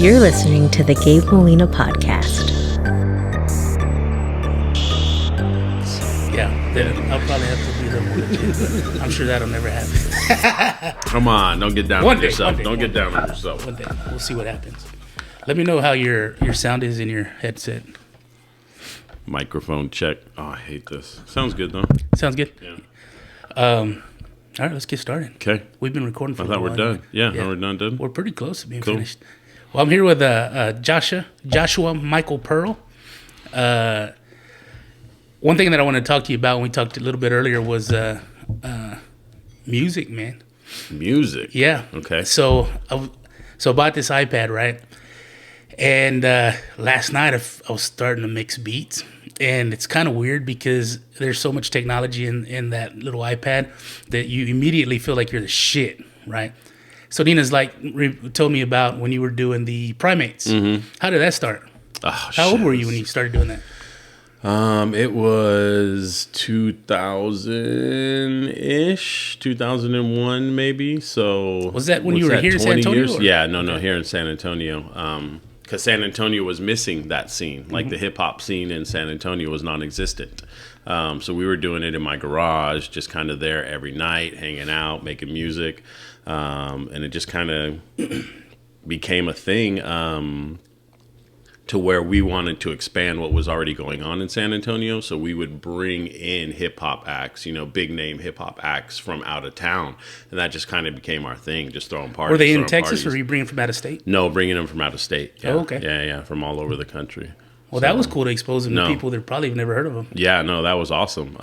You're listening to the Gabe Molina Podcast. Yeah, I'll probably have to be a little more legit, but I'm sure that'll never happen. Come on, don't get down on yourself. Don't get down on yourself. One day, we'll see what happens. Let me know how your sound is in your headset. Microphone check. Oh, I hate this. Sounds good though. Sounds good? Yeah. All right, let's get started. Okay. We've been recording for a I thought while. we're done. Yeah, we're done, dude. We're pretty close to being Cool. finished. Well, I'm here with Joshua Michael Pearl. One thing that I want to talk to you about when we talked a little bit earlier was music, man. Music? Yeah. Okay. So I bought this iPad, right? And last night I was starting to mix beats. And it's kind of weird because there's so much technology in that little iPad that you immediately feel like you're the shit, right? So Nina's told me about when you were doing the primates. Mm-hmm. How did that start? How old were you when you started doing that? It was 2000-ish, 2001 maybe. So was that when you were here in San Antonio? Years? Yeah, no, here in San Antonio. Because San Antonio was missing that scene. Like the hip hop scene in San Antonio was non-existent. So we were doing it in my garage, just kind of there every night, hanging out, making music. And it just kind of became a thing to where we wanted to expand what was already going on in San Antonio. So we would bring in hip hop acts, big name hip hop acts from out of town. And that just kind of became our thing, just throwing parties. Were they in Texas or were you bringing them from out of state? No, bringing them from out of state. Yeah. Oh, okay. Yeah, from all over the country. Well, that was cool to expose them to people that probably have never heard of them. Yeah, no, that was awesome.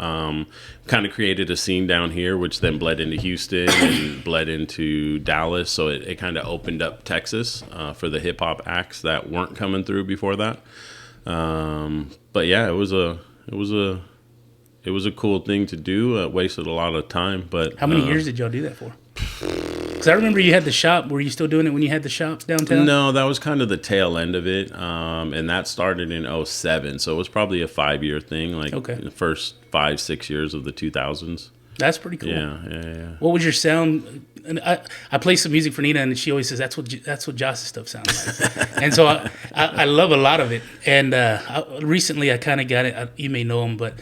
Kind of created a scene down here, which then bled into Houston and bled into Dallas. So it kind of opened up Texas for the hip hop acts that weren't coming through before that. But yeah, it was a cool thing to do. It wasted a lot of time, but how many years did y'all do that for? Because I remember you had the shop. Were you still doing it when you had the shops downtown? No, that was kind of the tail end of it. And that started in 2007. So it was probably a 5-year thing, the first 5-6 years of the 2000s. That's pretty cool. Yeah. What was your sound? And I play some music for Nina, and she always says that's what Josh's stuff sounds like. And so I love a lot of it. And recently I kind of got it. You may know him, but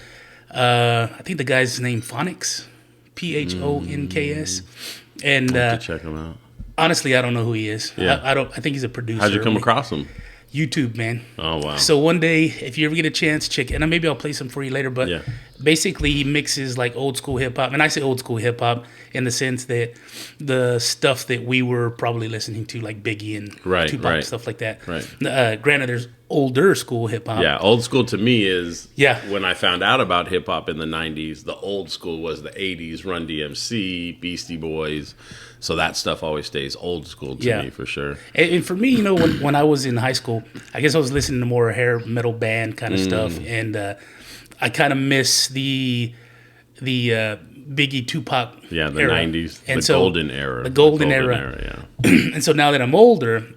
I think the guy's name Phonix, Phonks. And to check him out. Honestly, I don't know who he is. Yeah. I think he's a producer. How'd you come across him? YouTube, man. Oh, wow. So one day, if you ever get a chance, check it. And maybe I'll play some for you later. But basically, he mixes like old school hip hop. And I say old school hip hop in the sense that the stuff that we were probably listening to, like Biggie and Tupac and stuff like that. Right. Granted, there's older school hip hop. Yeah, old school to me is when I found out about hip hop in the 90s, the old school was the 80s, Run DMC, Beastie Boys. So that stuff always stays old school to me for sure. And for me, when I was in high school, I guess I was listening to more hair metal band kind of stuff. And I kind of miss the Biggie Tupac the era. 90s, and the golden era. The golden era. And so now that I'm older,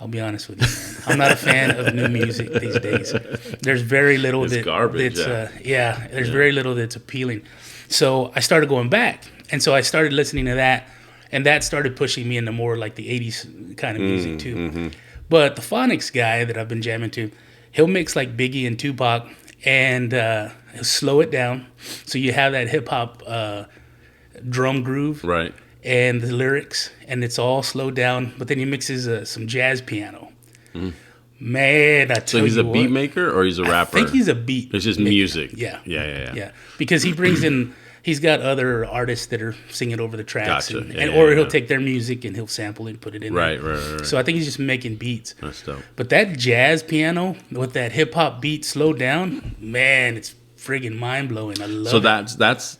I'll be honest with you, man. I'm not a fan of new music these days. There's very little it's garbage. There's very little that's appealing. So I started going back. And so I started listening to that, and that started pushing me into more like the 80s kind of music too. Mm-hmm. But the Phonix guy that I've been jamming to, he'll mix like Biggie and Tupac, and he'll slow it down. So you have that hip-hop drum groove. Right. And the lyrics, and it's all slowed down. But then he mixes some jazz piano. Mm. Man, I tell you what. So he's a beat maker or he's a rapper? I think he's a beat It's just maker. music. Yeah. Because he brings in, he's got other artists that are singing over the tracks. Gotcha. Or he'll take their music and he'll sample it and put it in there. Right. So I think he's just making beats. That's dope. But that jazz piano with that hip-hop beat slowed down, man, it's friggin' mind-blowing. I love it. So that's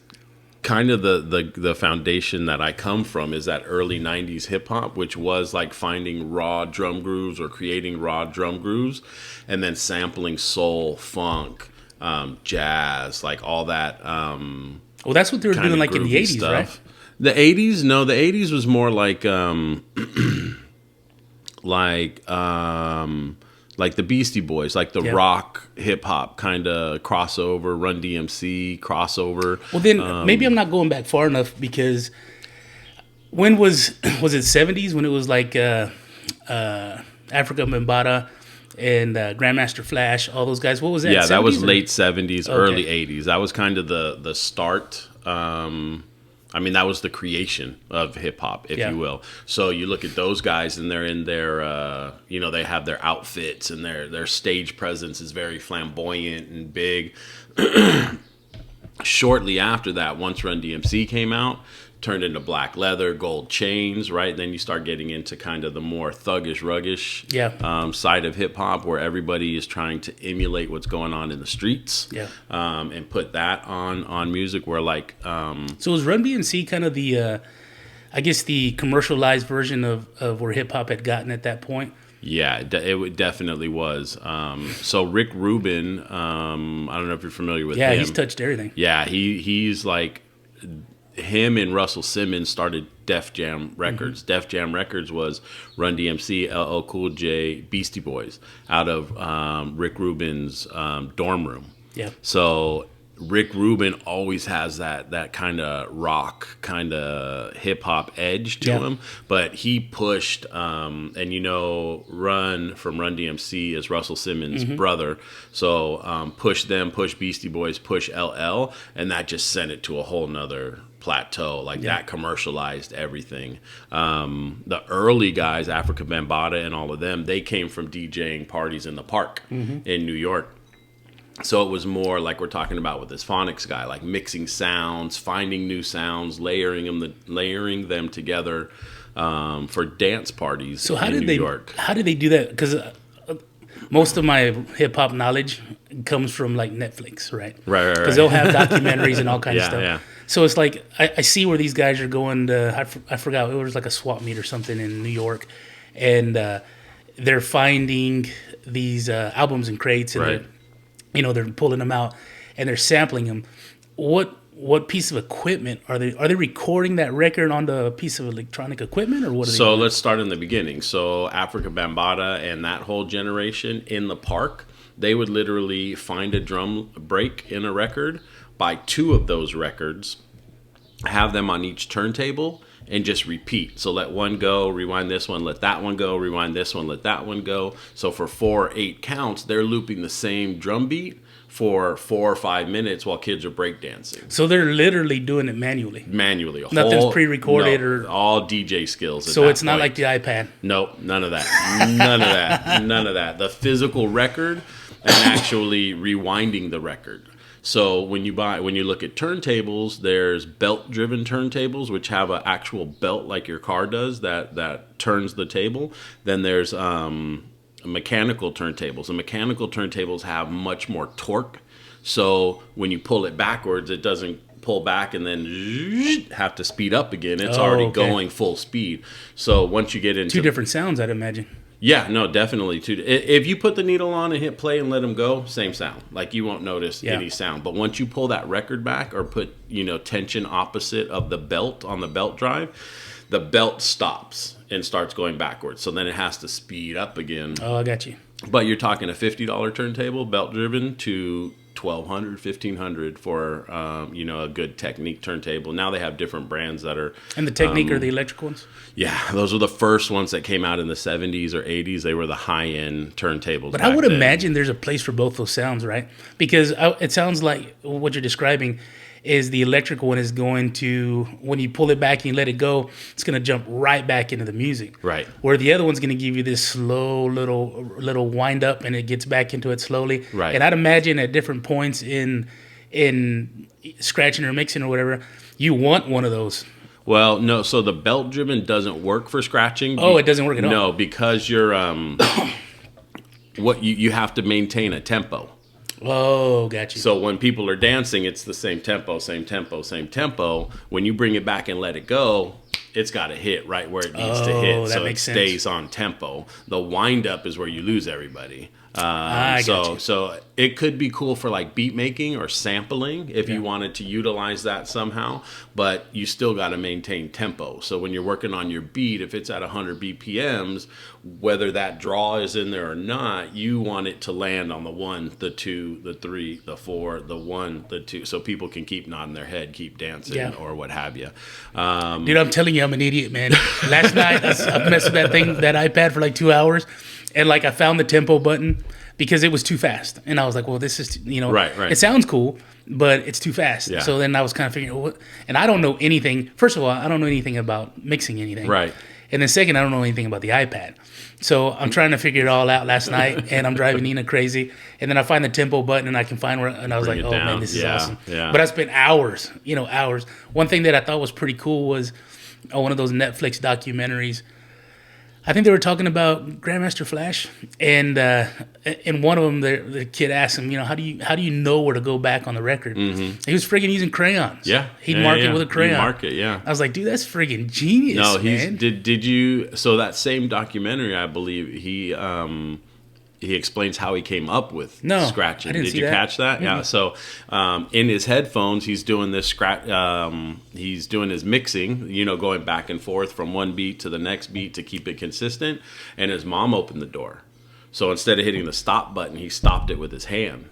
kind of the foundation that I come from is that early 90s hip hop, which was like finding raw drum grooves or creating raw drum grooves and then sampling soul, funk, jazz, like all that. Well, that's what they were doing like in the 80s, stuff. Right? The 80s? No, the 80s was more like like the Beastie Boys, like the rock hip hop kind of crossover, Run DMC crossover. Well, then maybe I'm not going back far enough because when was it 70s when it was like Africa Bambaataa, and Grandmaster Flash, all those guys. What was that? Yeah, that was 70s or- late 70s, Okay. early 80s. That was kind of the start. I mean, that was the creation of hip hop, if Yeah. you will. So you look at those guys, and they're in their, they have their outfits, and their stage presence is very flamboyant and big. Shortly after that, once Run DMC came out, turned into black leather, gold chains, right? Then you start getting into kind of the more thuggish, ruggish side of hip hop, where everybody is trying to emulate what's going on in the streets, and put that on music. Where like, So was Run DMC kind of the, I guess the commercialized version of where hip hop had gotten at that point? yeah, it definitely was. So Rick Rubin, I don't know if you're familiar with him. Yeah, he's touched everything. Yeah, he's like, him and Russell Simmons started Def Jam Records. Def Jam Records was Run DMC, LL Cool J, Beastie Boys, out of Rick Rubin's dorm room. Yeah. So Rick Rubin always has that kind of rock, kind of hip hop edge to him, but he pushed, and Run from Run DMC is Russell Simmons' brother, so push Beastie Boys, push LL, and that just sent it to a whole nother plateau. Like that commercialized everything. The early guys, Africa Bambaataa and all of them, they came from DJing parties in the park in New York. So it was more like we're talking about with this phonics guy, like mixing sounds, finding new sounds, layering them together for dance parties. So in New York. How did they do that? Because most of my hip hop knowledge comes from like Netflix, right? Right. Because they'll have documentaries and all kinds of stuff. Yeah. So it's like I see where these guys are going to. I forgot, it was like a swap meet or something in New York, and they're finding these albums in crates, and Right. they're pulling them out and they're sampling them. What piece of equipment are they recording that record on the piece of electronic equipment, or what are they So doing? let's start in the beginning. So Africa Bambaataa and that whole generation in the park, they would literally find a drum break in a record, buy two of those records, have them on each turntable, and just repeat. So let one go, rewind this one, let that one go, rewind this one, let that one go. So for 4 or 8 counts, they're looping the same drum beat for 4 or 5 minutes while kids are breakdancing. So they're literally doing it manually. Manually. Nothing's pre-recorded or... all DJ skills at So that it's not point. like the iPad. Nope, none of that. None of that. The physical record and actually rewinding the record. So when you look at turntables, there's belt-driven turntables, which have an actual belt like your car does that turns the table. Then there's mechanical turntables. And mechanical turntables have much more torque. So when you pull it backwards, it doesn't pull back and then have to speed up again. It's already going full speed. So once you get into... Two different sounds, I'd imagine. Yeah, no, definitely. If you put the needle on and hit play and let them go, same sound. Like you won't notice any sound. But once you pull that record back or put, tension opposite of the belt on the belt drive, the belt stops and starts going backwards. So then it has to speed up again. Oh, I got you. But you're talking a $50 turntable, belt driven, to $1,200, $1,500 for a good Technique turntable. Now they have different brands that are... And the Technique are the electric ones? Yeah, those were the first ones that came out in the 70s or 80s. They were the high-end turntables. But I would imagine there's a place for both those sounds, right? Because it sounds like what you're describing is the electrical one is going to, when you pull it back and you let it go, it's going to jump right back into the music. Right. Where the other one's going to give you this slow little wind up and it gets back into it slowly. Right. And I'd imagine at different points in scratching or mixing or whatever, you want one of those. Well, no. So the belt driven doesn't work for scratching. Oh, it doesn't work at all. No, because you're you have to maintain a tempo. Oh, got you. So when people are dancing, it's the same tempo, same tempo, same tempo. When you bring it back and let it go, it's got to hit right where it needs to hit. That So makes it sense. stays on tempo. The wind up is where you lose everybody. I got you. So it could be cool for like beat making or sampling if you wanted to utilize that somehow, but you still got to maintain tempo. So when you're working on your beat, if it's at 100 BPMs, whether that draw is in there or not, you want it to land on the 1, the 2, the 3, the 4, the 1, the 2, so people can keep nodding their head, keep dancing, or what have you. Dude, I'm telling telling you, I'm an idiot, man. Last night, I messed with that iPad for like 2 hours, and like I found the tempo button because it was too fast. And I was like, well, this is, Right. It sounds cool, but it's too fast. Yeah. So then I was kind of figuring, what? And I don't know anything. First of all, I don't know anything about mixing anything. Right. And then second, I don't know anything about the iPad. So I'm trying to figure it all out last night, and I'm driving Nina crazy. And then I find the tempo button, and I can find where, and I was Bring like, it oh, down. man, this is Yeah, awesome. yeah. But I spent hours, hours. One thing that I thought was pretty cool was one of those Netflix documentaries. I think they were talking about Grandmaster Flash, and in one of them, the kid asked him, how do you know where to go back on the record? Mm-hmm. He was friggin' using crayons. Yeah, he'd mark it with a crayon. He'd mark it, yeah. I was like, dude, that's friggin' genius. No, man. did you? So that same documentary, I believe he explains how he came up with scratching. I didn't Did see you that. catch that? Mm-hmm. Yeah. So in his headphones, he's doing this he's doing his mixing. Going back and forth from one beat to the next beat to keep it consistent. And his mom opened the door. So instead of hitting the stop button, he stopped it with his hand.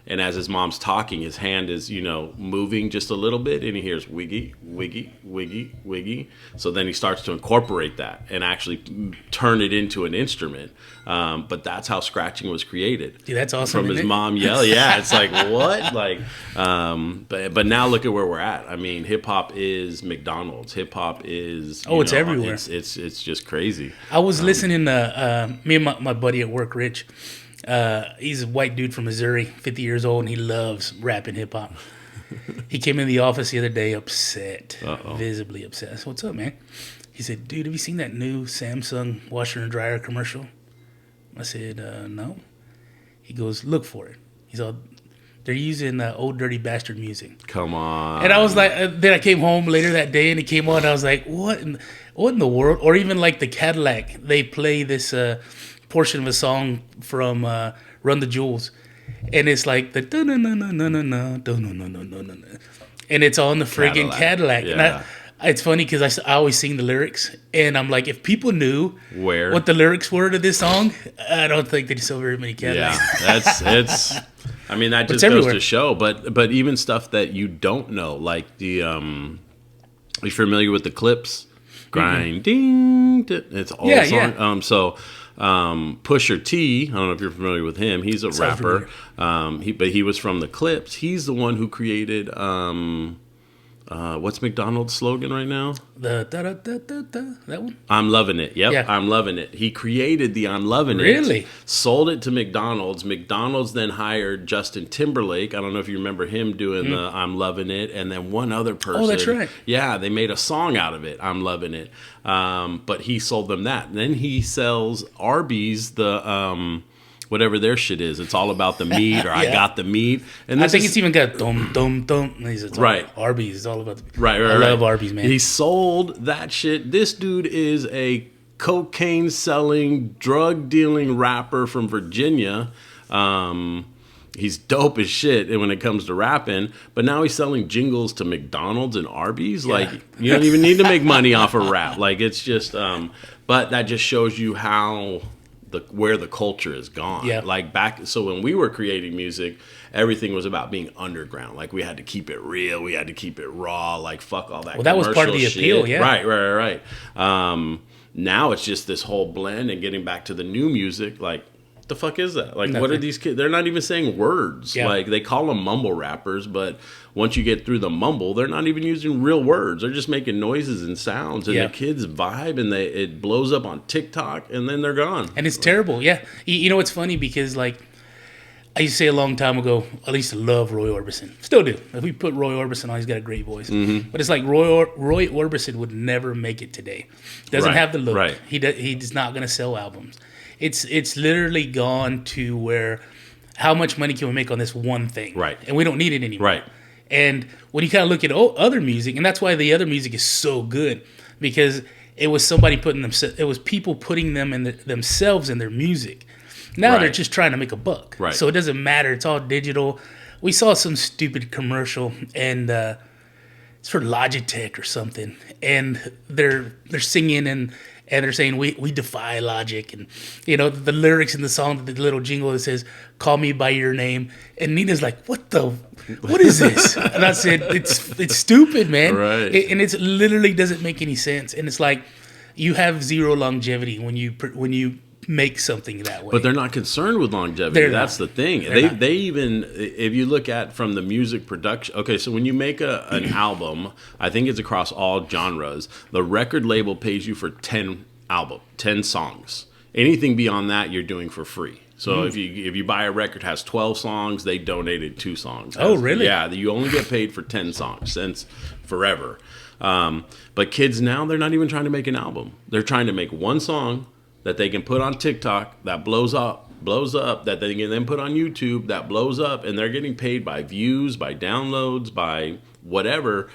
And as his mom's talking, his hand is, moving just a little bit, and he hears wiggy, wiggy, wiggy, wiggy. So then he starts to incorporate that and actually turn it into an instrument. But that's how scratching was created. Dude, that's awesome. From his mom yelling. Yeah, it's like, what? But now look at where we're at. I mean, hip hop is McDonald's. Hip hop is it's everywhere. It's just crazy. I was listening to me and my buddy at work, Rich. He's a white dude from Missouri, 50 years old, and he loves rap and hip hop. He came in the office the other day upset, visibly upset. I said, what's up, man? He said, dude, have you seen that new Samsung washer and dryer commercial? I said, no. He goes, look for it. He's all, they're using Old Dirty Bastard music. Come on. And I was like, then I came home later that day and it came on. And I was like, what in the world? Or even like the Cadillac, they play this portion of a song from Run the Jewels, and it's like the and it's on the friggin' Cadillac. Yeah. And it's funny because I always sing the lyrics, and I'm like, if people knew what the lyrics were to this song, I don't think they'd sell very many Cadillacs. Yeah, it's. I mean, that just goes to show. But even stuff that you don't know, like the are you familiar with the Clips? Grinding. It's all song. So. Pusha T, I don't know if you're familiar with him. He's a rapper. But he was from the Clips. He's the one who created what's McDonald's slogan right now? The that one? I'm loving it. Yep, yeah. I'm loving it. He created the I'm loving it. Really? Sold it to McDonald's. McDonald's then hired Justin Timberlake. I don't know if you remember him doing the I'm loving it, and then one other person. Oh, that's right. Yeah, they made a song out of it. I'm loving it. But he sold them that. And then he sells Arby's the whatever their shit is. It's all about the meat, or I got the meat. And I think it's even got dum dum dum. Right. Arby's is all about the right. I love Arby's, man. He sold that shit. This dude is a cocaine selling, drug dealing rapper from Virginia. He's dope as shit when it comes to rapping, but now he's selling jingles to McDonald's and Arby's. Yeah. Like, you don't even need to make money off of rap. Like, it's just, but that just shows you how where the culture is gone. Yeah. Like so when we were creating music, everything was about being underground. Like, we had to keep it real. We had to keep it raw. Like, fuck all that. Well, that was part of the appeal, yeah. Right. Now it's just this whole blend, and getting back to the new music, like, the fuck is that? Like, what are these kids? They're not even saying words. Yeah. Like, they call them mumble rappers, but once you get through the mumble, they're not even using real words. They're just making noises and sounds, and the kids vibe, and it blows up on TikTok, and then they're gone. And it's terrible. Yeah. You know, it's funny because, like, I used to say a long time ago, I used to love Roy Orbison. Still do. If we put Roy Orbison on, he's got a great voice. Mm-hmm. But it's like Roy Orbison would never make it today. Doesn't have the look. Right. He's not going to sell albums. It's literally gone to where how much money can we make on this one thing? Right. And we don't need it anymore. Right. And when you kind of look at other music, and that's why the other music is so good, because it was somebody it was people putting themselves in their music. Now they're just trying to make a buck. Right. So it doesn't matter. It's all digital. We saw some stupid commercial, and it's for Logitech or something, and they're singing, and and they're saying we defy logic, and the lyrics in the song, the little jingle that says "Call me by your name," and Nina's like, what is this? And I said, it's stupid, man. Right. And it's literally doesn't make any sense, and it's like you have zero longevity when you make something that way. But they're not concerned with longevity. That's the thing. They even, if you look at from the music production, okay, so when you make an album, I think it's across all genres, the record label pays you for 10 songs. Anything beyond that, you're doing for free. So if you buy a record has 12 songs, they donated 2 songs. Oh, really? Yeah, you only get paid for 10 songs since forever. But kids now, they're not even trying to make an album. They're trying to make one song that they can put on TikTok that blows up, that they can then put on YouTube that blows up, and they're getting paid by views, by downloads, by whatever.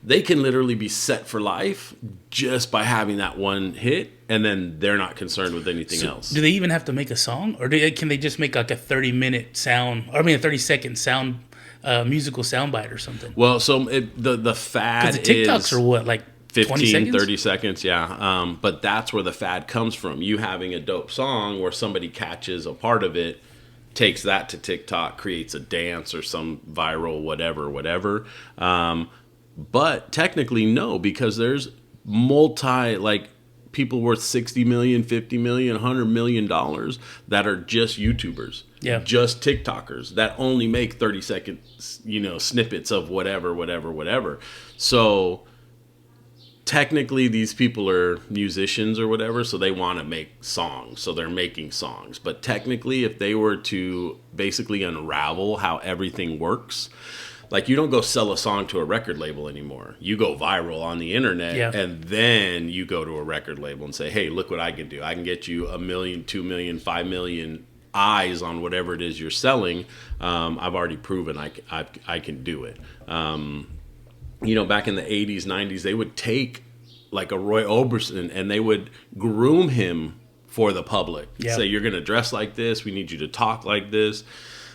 They can literally be set for life just by having that one hit, and then they're not concerned with anything else. Do they even have to make a song, or can they just make like a 30-minute sound, or I mean a 30-second sound, musical soundbite or something? Well, so the fad is... Because the TikToks are what, like 15, 30 seconds, yeah. But that's where the fad comes from. You having a dope song where somebody catches a part of it, takes that to TikTok, creates a dance or some viral whatever. But technically, no, because there's people worth $60 million, $50 million, $100 million that are just YouTubers, just TikTokers that only make 30-second, snippets of whatever. So technically these people are musicians or whatever, so they want to make songs, so they're making songs. But technically, if they were to basically unravel how everything works, like you don't go sell a song to a record label anymore. You go viral on the internet, and then you go to a record label and say, hey, look what I can do. I can get you 1 million, 2 million, 5 million eyes on whatever it is you're selling. I've already proven I can do it. Back in the 80s, 90s, they would take like a Roy Orbison and they would groom him for the public. Say, you're going to dress like this. We need you to talk like this.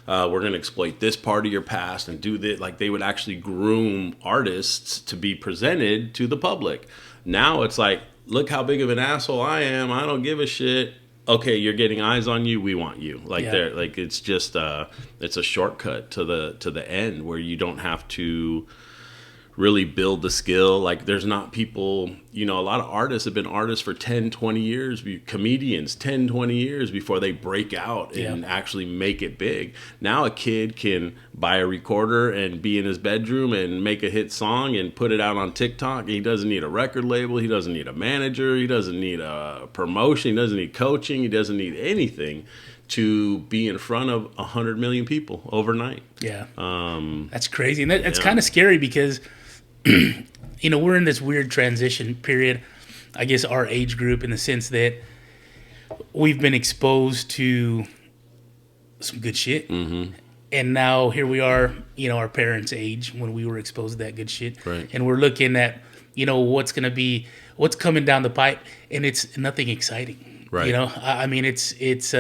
We're going to exploit this part of your past and do this. Like they would actually groom artists to be presented to the public. Now it's like, look how big of an asshole I am. I don't give a shit. Okay, you're getting eyes on you. We want you. It's just it's a shortcut to the end where you don't have to really build the skill. Like there's not people, a lot of artists have been artists for 10, 20 years, comedians 10, 20 years before they break out and actually make it big. Now a kid can buy a recorder and be in his bedroom and make a hit song and put it out on TikTok. He doesn't need a record label. He doesn't need a manager. He doesn't need a promotion. He doesn't need coaching. He doesn't need anything to be in front of 100 million people overnight. Yeah. That's crazy. And that's kind of scary because we're in this weird transition period, I guess our age group, in the sense that we've been exposed to some good shit. Mm-hmm. And now here we are, our parents' age when we were exposed to that good shit. Right. And we're looking at, what's coming down the pipe, and it's nothing exciting. Right. I mean, it's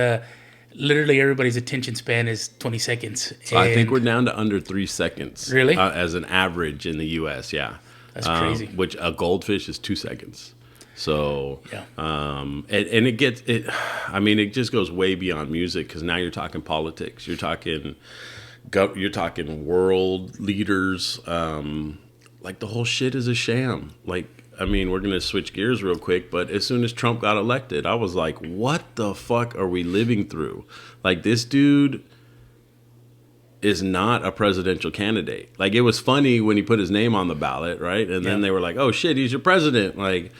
literally everybody's attention span is 20 seconds. So I think we're down to under 3 seconds. Really? As an average in the U.S., yeah. That's crazy. Which a goldfish is 2 seconds. So, yeah. And it just goes way beyond music, because now you're talking politics. You're talking world leaders. Like the whole shit is a sham. We're going to switch gears real quick, but as soon as Trump got elected, I was like, what the fuck are we living through? Like, this dude is not a presidential candidate. Like, it was funny when he put his name on the ballot, right? And then they were like, oh shit, he's your president. Like,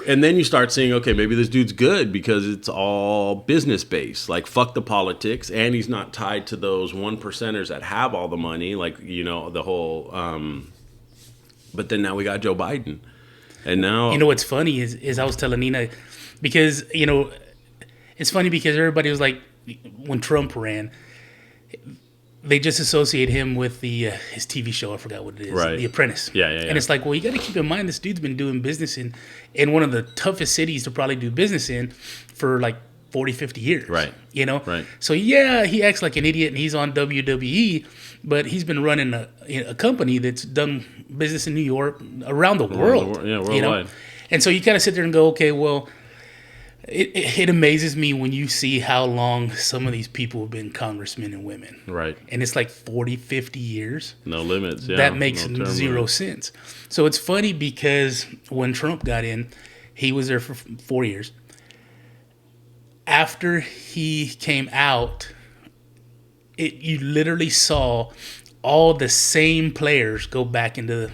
and then you start seeing, okay, maybe this dude's good because it's all business based. Like, fuck the politics, and he's not tied to those 1%ers that have all the money. Like, the whole... But then now we got Joe Biden. And now... what's funny is I was telling Nina, because, it's funny because everybody was like, when Trump ran, they just associate him with his TV show. I forgot what it is. Right. The Apprentice. Yeah. And it's like, well, you got to keep in mind this dude's been doing business in one of the toughest cities to probably do business in for like 40, 50 years. Right. Right. So, yeah, he acts like an idiot and he's on WWE, but he's been running a company that's done business in New York, around the world. Worldwide. And so you kind of sit there and go, okay, well, it amazes me when you see how long some of these people have been congressmen and women. Right. And it's like 40, 50 years. No limits. Yeah. That makes no term zero limit. sense. So it's funny because when Trump got in, he was there for 4 years. After he came out, you literally saw all the same players go back into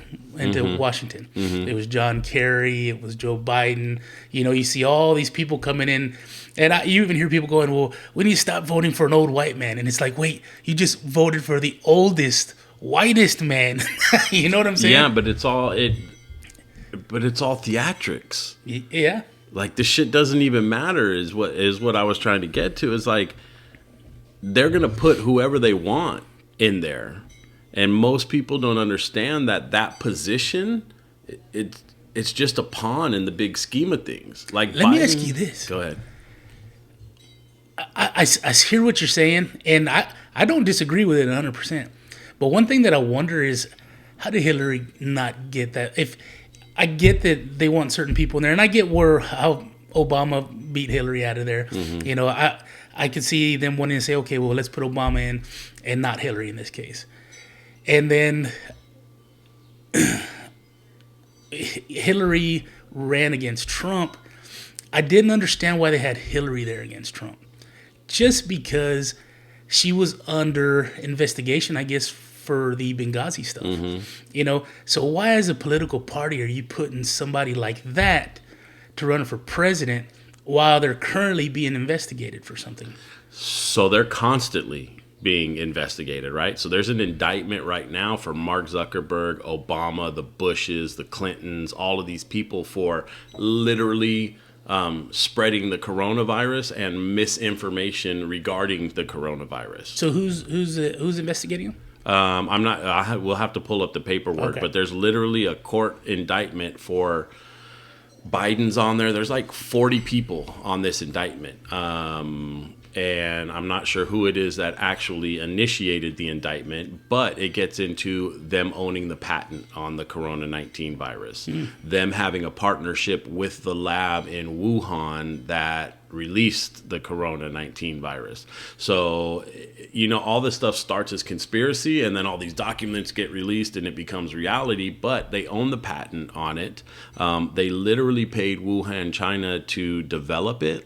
Washington. It was John Kerry, it was Joe Biden. You see all these people coming in, and you even hear people going, "Well, we need to stop voting for an old white man." And it's like, wait, you just voted for the oldest, whitest man. You know what I'm saying? Yeah, but it's all theatrics. Yeah. Like, the shit doesn't even matter is what I was trying to get to. Is like, they're going to put whoever they want in there. And most people don't understand that position, it's just a pawn in the big scheme of things. Like, Let me ask you this. Go ahead. I hear what you're saying, and I don't disagree with it 100%. But one thing that I wonder is, how did Hillary not get that? If I get that they want certain people in there, and I get how Obama beat Hillary out of there. I could see them wanting to say, okay, well, let's put Obama in and not Hillary in this case. And then Hillary ran against Trump. I didn't understand why they had Hillary there against Trump. Just because she was under investigation, I guess, for the Benghazi stuff. So why as a political party are you putting somebody like that to run for president while they're currently being investigated for something? So they're constantly being investigated, right? So there's an indictment right now for Mark Zuckerberg, Obama, the Bushes, the Clintons, all of these people for literally spreading the coronavirus and misinformation regarding the coronavirus. So who's investigating them? I'm not. We'll have to pull up the paperwork, but there's literally a court indictment for Biden's on there. There's like 40 people on this indictment. And I'm not sure who it is that actually initiated the indictment, but it gets into them owning the patent on the Corona-19 virus, them having a partnership with the lab in Wuhan that released the Corona-19 virus. So, all this stuff starts as conspiracy, and then all these documents get released and it becomes reality, but they own the patent on it. They literally paid Wuhan, China to develop it.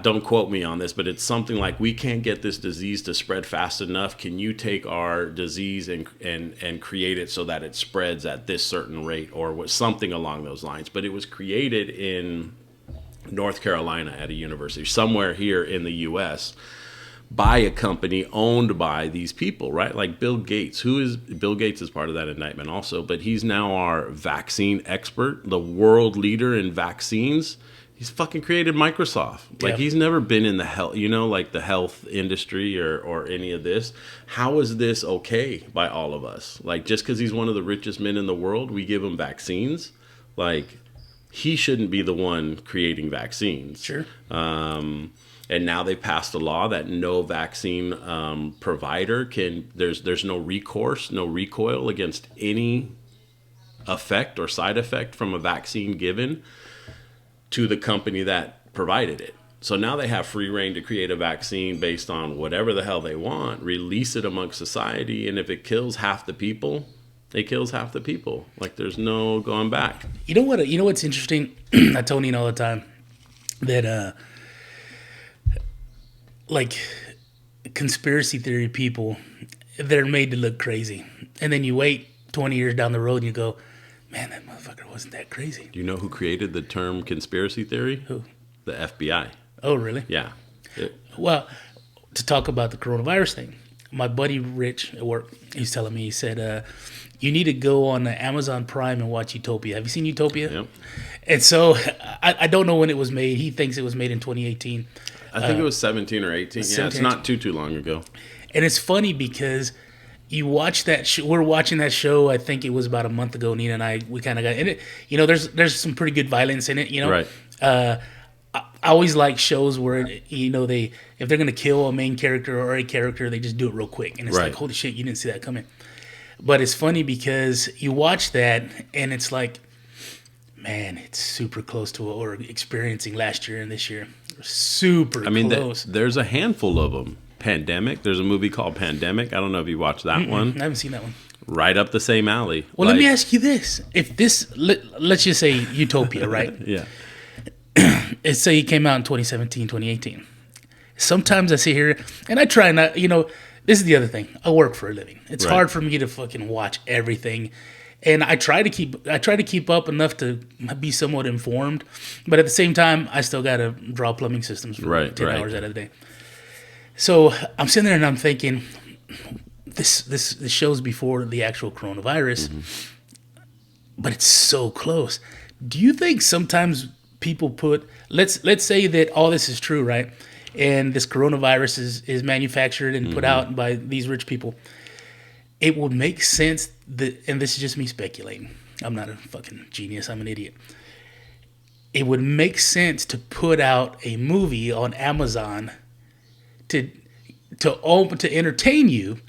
Don't quote me on this, but it's something like, we can't get this disease to spread fast enough. Can you take our disease and create it so that it spreads at this certain rate, or something along those lines? But it was created in North Carolina at a university, somewhere here in the U.S., by a company owned by these people, right? Like Bill Gates. Bill Gates is part of that indictment also, but he's now our vaccine expert, the world leader in vaccines. He's fucking created Microsoft. Like, he's never been in the health, the health industry or any of this. How is this okay by all of us? Like, just because he's one of the richest men in the world, we give him vaccines? Like, he shouldn't be the one creating vaccines. Sure. And now they passed a law that no vaccine provider there's no recourse, no recoil against any effect or side effect from a vaccine given to the company that provided it. So now they have free reign to create a vaccine based on whatever the hell they want, release it amongst society, and if it kills half the people, it kills half the people. Like, there's no going back. You know what's interesting? I tell Nina all the time that like conspiracy theory people, they're made to look crazy. And then you wait 20 years down the road and you go, man, that motherfucker wasn't that crazy. Do you know who created the term conspiracy theory? Who? The FBI. Oh, really? Yeah. Well, to talk about the coronavirus thing, my buddy Rich at work, he's telling me, he said, you need to go on Amazon Prime and watch Utopia. Have you seen Utopia? Yep. And so I don't know when it was made. He thinks it was made in 2018. I think it was 17 or 18. Yeah, it's not too long ago. And it's funny because you watch that show. We're watching that show. I think it was about a month ago. Nina and I, we kind of got in it. There's some pretty good violence in it. Right. I always like shows where they, if they're gonna kill a main character or a character, they just do it real quick, and it's like, holy shit, you didn't see that coming. But it's funny because you watch that and it's like, man, it's super close to what we're experiencing last year and this year. Super I mean, close. there's a handful of them. Pandemic. There's a movie called Pandemic. I don't know if you watched that one. I haven't seen that one. Right up the same alley. Well, let me ask you this. If this, let's just say Utopia, right? Yeah. Let's say it came out in 2017, 2018. Sometimes I sit here and I try not, this is the other thing. I work for a living. It's Right. hard for me to fucking watch everything. And I try to keep up enough to be somewhat informed, but at the same time, I still got to draw plumbing systems for 10 hours out of the day. So I'm sitting there and I'm thinking, this show's before the actual coronavirus, but it's so close. Do you think sometimes people let's say that all this is true, right? And this coronavirus is manufactured and put out by these rich people. It would make sense that, and this is just me speculating. I'm not a fucking genius. I'm an idiot. It would make sense to put out a movie on Amazon to entertain you,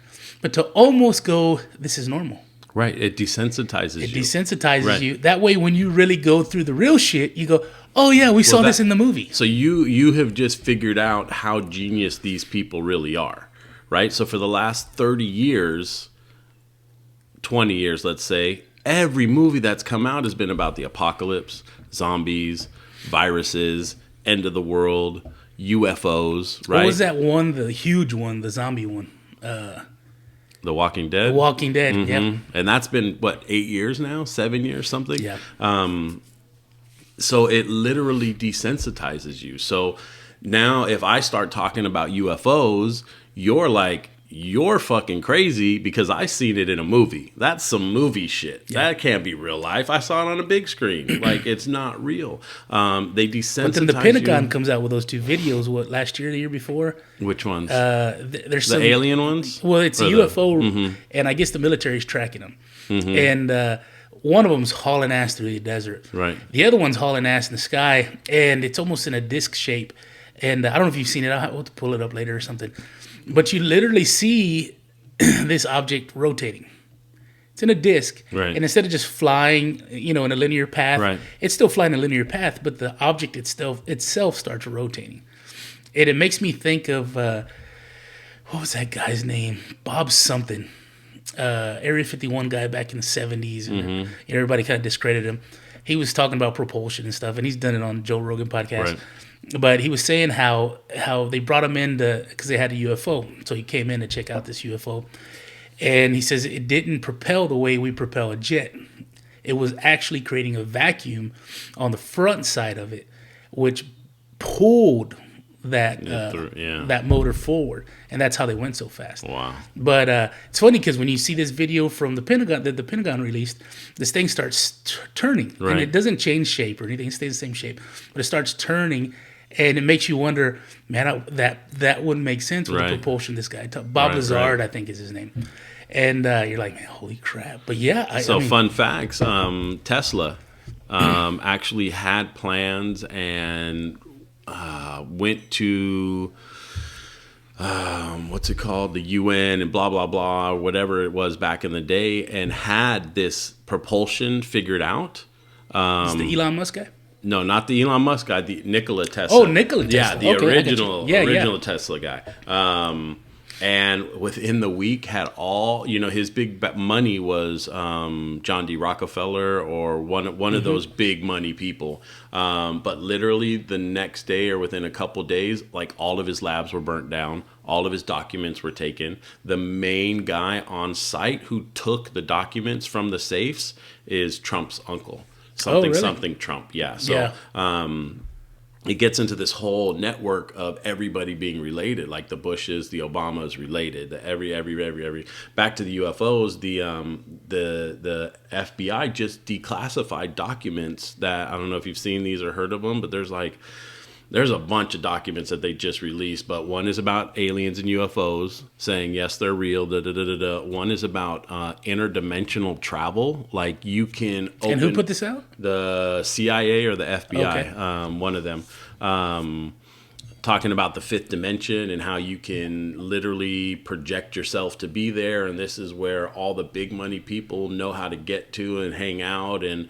but to almost go, this is normal. Right. It desensitizes you. It desensitizes Right. you. That way, when you really go through the real shit, you go, oh yeah, we saw this in the movie. So you have just figured out how genius these people really are, right? So for the last 30 years, 20 years, let's say, every movie that's come out has been about the apocalypse, zombies, viruses, end of the world, UFOs, right? What was that one, the huge one, the zombie one? The Walking Dead? The Walking Dead, yeah. And that's been, 8 years now? 7 years, something? Yeah. So it literally desensitizes you. So now if I start talking about UFOs, you're like, you're fucking crazy because I seen it in a movie. That's some movie shit. Yeah. That can't be real life. I saw it on a big screen. Like, it's not real. They desensitize But then the Pentagon comes out with those two videos, last year, the year before? Which ones? There's the alien ones? Well, it's a UFO, and I guess the military's tracking them. And one of them's hauling ass through the desert. Right. The other one's hauling ass in the sky, and it's almost in a disc shape. And I don't know if you've seen it. I'll have to pull it up later or something. But you literally see this object rotating. It's in a disc. Right. And instead of just flying, in a linear path, right. It's still flying a linear path, but the object itself starts rotating. And it makes me think of, what was that guy's name? Bob something. Area 51 guy back in the 70s. And everybody kind of discredited him. He was talking about propulsion and stuff, and he's done it on Joe Rogan podcast. Right. But he was saying how they brought him in because they had a UFO. So he came in to check out this UFO. And he says it didn't propel the way we propel a jet. It was actually creating a vacuum on the front side of it, which pulled that motor forward. And that's how they went so fast. Wow. But it's funny because when you see this video from the Pentagon that the Pentagon released, this thing starts turning. Right. And it doesn't change shape or anything. It stays the same shape. But it starts turning. And it makes you wonder, man, that wouldn't make sense with the propulsion this guy. Bob Lazard, I think is his name. And you're like, man, holy crap. But yeah. Fun facts, Tesla actually had plans and went to, what's it called? The UN and blah, blah, blah, whatever it was back in the day, and had this propulsion figured out. Is the Elon Musk guy? No, not the Elon Musk guy, the Nikola Tesla. Oh, Nikola Tesla. Yeah, the original Yeah. Tesla guy. And within the week had all, his big money was John D. Rockefeller or one of those big money people. But literally the next day or within a couple days, like all of his labs were burnt down. All of his documents were taken. The main guy on site who took the documents from the safes is Trump's uncle. Something Trump. Yeah. So it gets into this whole network of everybody being related, like the Bushes, the Obamas related, every back to the UFOs, the FBI just declassified documents that, I don't know if you've seen these or heard of them, but there's a bunch of documents that they just released, but one is about aliens and UFOs saying, yes, they're real. One is about interdimensional travel. Like you can open... And who put this out? The CIA or the FBI, Okay. One of them. Talking about the fifth dimension and how you can literally project yourself to be there. And this is where all the big money people know how to get to and hang out. And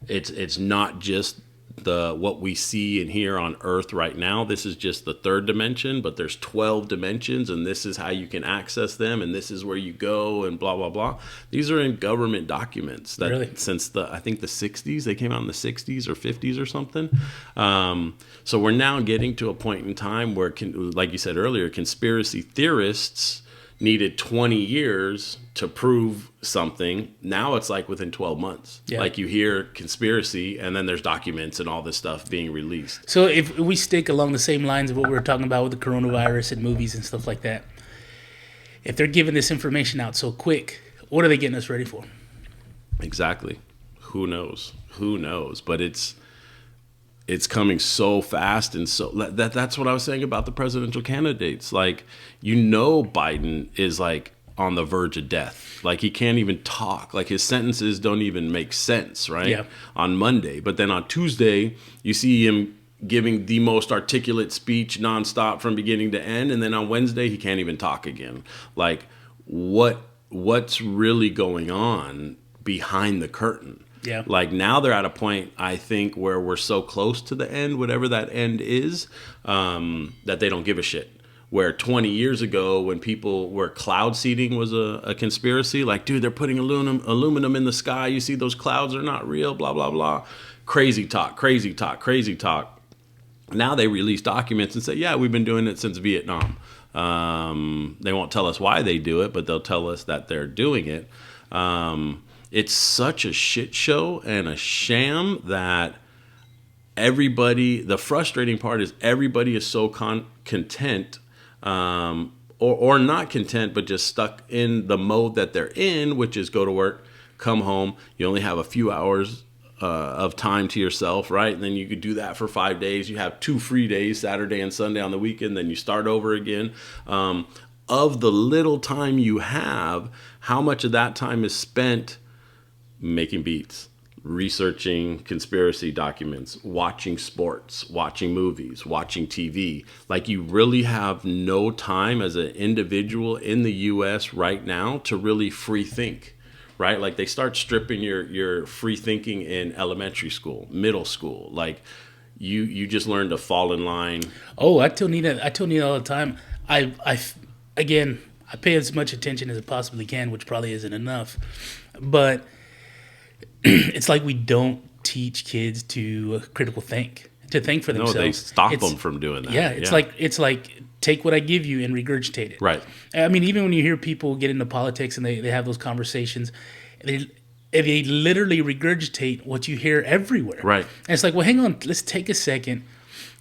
It's not just what we see and hear on Earth right now. This is just the third dimension, but there's 12 dimensions, and this is how you can access them, and this is where you go, and blah blah blah. These are in government documents that Really? since I think the 60s. They came out in the 60s or 50s or something. So we're now getting to a point in time where, like you said earlier, conspiracy theorists needed 20 years to prove something. Now it's like within 12 months. Yeah. Like you hear conspiracy, and then there's documents and all this stuff being released. So if we stick along the same lines of what we were talking about with the coronavirus and movies and stuff like that, if they're giving this information out so quick, what are they getting us ready for? Exactly. Who knows? But it's coming so fast, and so that's what I was saying about the presidential candidates. Like, Biden is like on the verge of death. Like, he can't even talk. Like, his sentences don't even make sense, right? Yeah. On Monday. But then on Tuesday, you see him giving the most articulate speech nonstop from beginning to end. And then on Wednesday, he can't even talk again. Like, what's really going on behind the curtain? Yeah. Like, now they're at a point, I think, where we're so close to the end, whatever that end is, that they don't give a shit. Where 20 years ago, where cloud seeding was a conspiracy, like, dude, they're putting aluminum in the sky. You see those clouds are not real, blah, blah, blah. Crazy talk. Now they release documents and say, yeah, we've been doing it since Vietnam. They won't tell us why they do it, but they'll tell us that they're doing it. It's such a shit show and a sham that the frustrating part is everybody is so content, or not content, but just stuck in the mode that they're in, which is go to work, come home. You only have a few hours of time to yourself, right? And then you could do that for 5 days. You have 2 free days, Saturday and Sunday on the weekend. Then you start over again. Of the little time you have, how much of that time is spent making beats, researching conspiracy documents, watching sports, watching movies, watching TV? Like, you really have no time as an individual in the U.S. right now to really free think, right? Like, they start stripping your free thinking in elementary school, middle school. Like, you just learn to fall in line. Oh, I tell Nina all the time. I pay as much attention as I possibly can, which probably isn't enough, but it's like we don't teach kids to critical think, to think for themselves. No, they stop them from doing that. Yeah, it's like take what I give you and regurgitate it. Right. I mean, even when you hear people get into politics and they have those conversations, they literally regurgitate what you hear everywhere. Right. And it's like, well, hang on, let's take a second.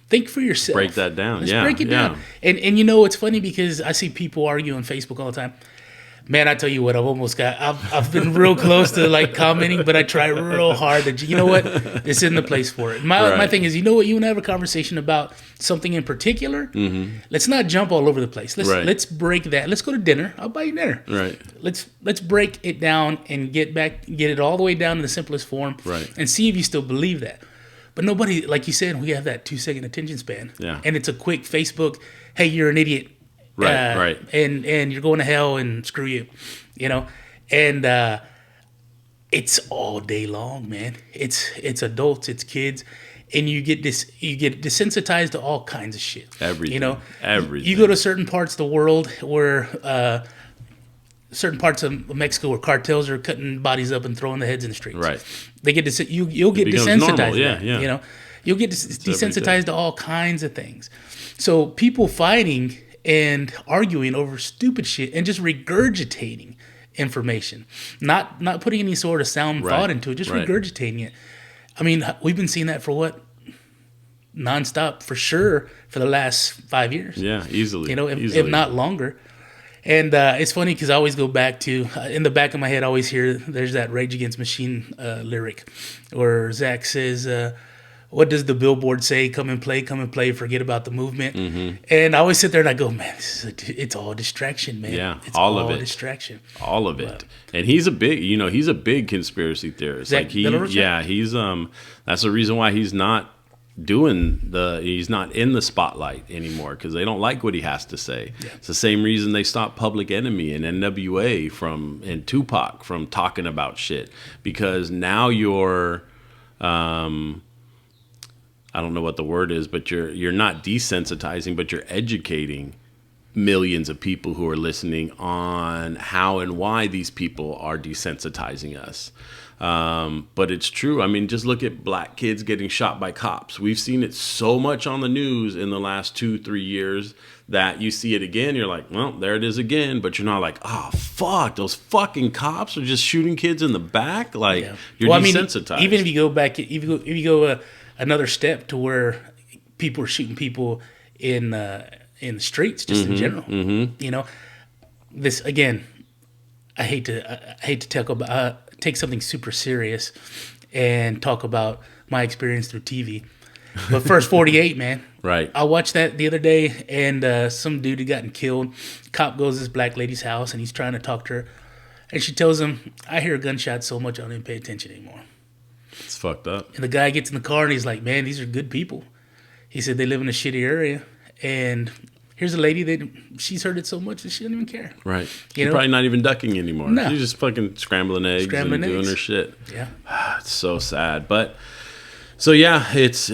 Think for yourself. Break that down. Let's break it down. And it's funny because I see people argue on Facebook all the time. Man, I tell you what, I've been real close to like commenting, but I try real hard to, you know what, this isn't the place for it. My thing is, you know what, you and I have a conversation about something in particular. Mm-hmm. Let's not jump all over the place. Let's break that. Let's go to dinner. I'll buy you dinner. Right. Let's break it down and get it all the way down to the simplest form. Right. And see if you still believe that. But nobody, like you said, we have that 2-second attention span. Yeah. And it's a quick Facebook, hey, you're an idiot. Right. And you're going to hell and screw you, and it's all day long, man. It's adults, it's kids, and you get desensitized to all kinds of shit. Everything. Everything. You go to certain parts of the world where certain parts of Mexico where cartels are cutting bodies up and throwing the heads in the streets. Right. They get you'll get desensitized. Normal. Yeah. You'll get desensitized to all kinds of things. So people fighting and arguing over stupid shit and just regurgitating information, not putting any sort of sound thought into it, just regurgitating it. I mean, we've been seeing that for what? Nonstop, for sure, for the last 5 years. Yeah, easily. If not longer. And it's funny because I always go back to, in the back of my head, I always hear there's that Rage Against Machine lyric where Zach says, what does the billboard say? Come and play, forget about the movement. Mm-hmm. And I always sit there and I go, man, it's all distraction, man. Yeah, it's all of it. Distraction. All of it. And he's a big conspiracy theorist. Zach, he's that's the reason why he's not he's not in the spotlight anymore, because they don't like what he has to say. Yeah. It's the same reason they stopped Public Enemy and NWA and Tupac from talking about shit, because now you're I don't know what the word is, but you're not desensitizing, but you're educating millions of people who are listening on how and why these people are desensitizing us. But it's true. I mean, just look at black kids getting shot by cops. We've seen it so much on the news in the last 2-3 years that you see it again. You're like, well, there it is again. But you're not like, oh, fuck, those fucking cops are just shooting kids in the back. Like, you're desensitized. I mean, even if you go back, if you go another step to where people are shooting people in the streets, just in general. You know, this again. I hate to talk about take something super serious and talk about my experience through TV. But First 48, man. Right. I watched that the other day, and some dude had gotten killed. Cop goes to this black lady's house, and he's trying to talk to her. And she tells him, I hear gunshots so much I don't even pay attention anymore. It's fucked up. And the guy gets in the car, and he's like, man, these are good people. He said they live in a shitty area, and here's a lady that she's heard it so much that she doesn't even care. Right. She's probably not even ducking anymore. No. She's just fucking scrambling eggs and doing her shit. Yeah. It's so sad. But so yeah, it's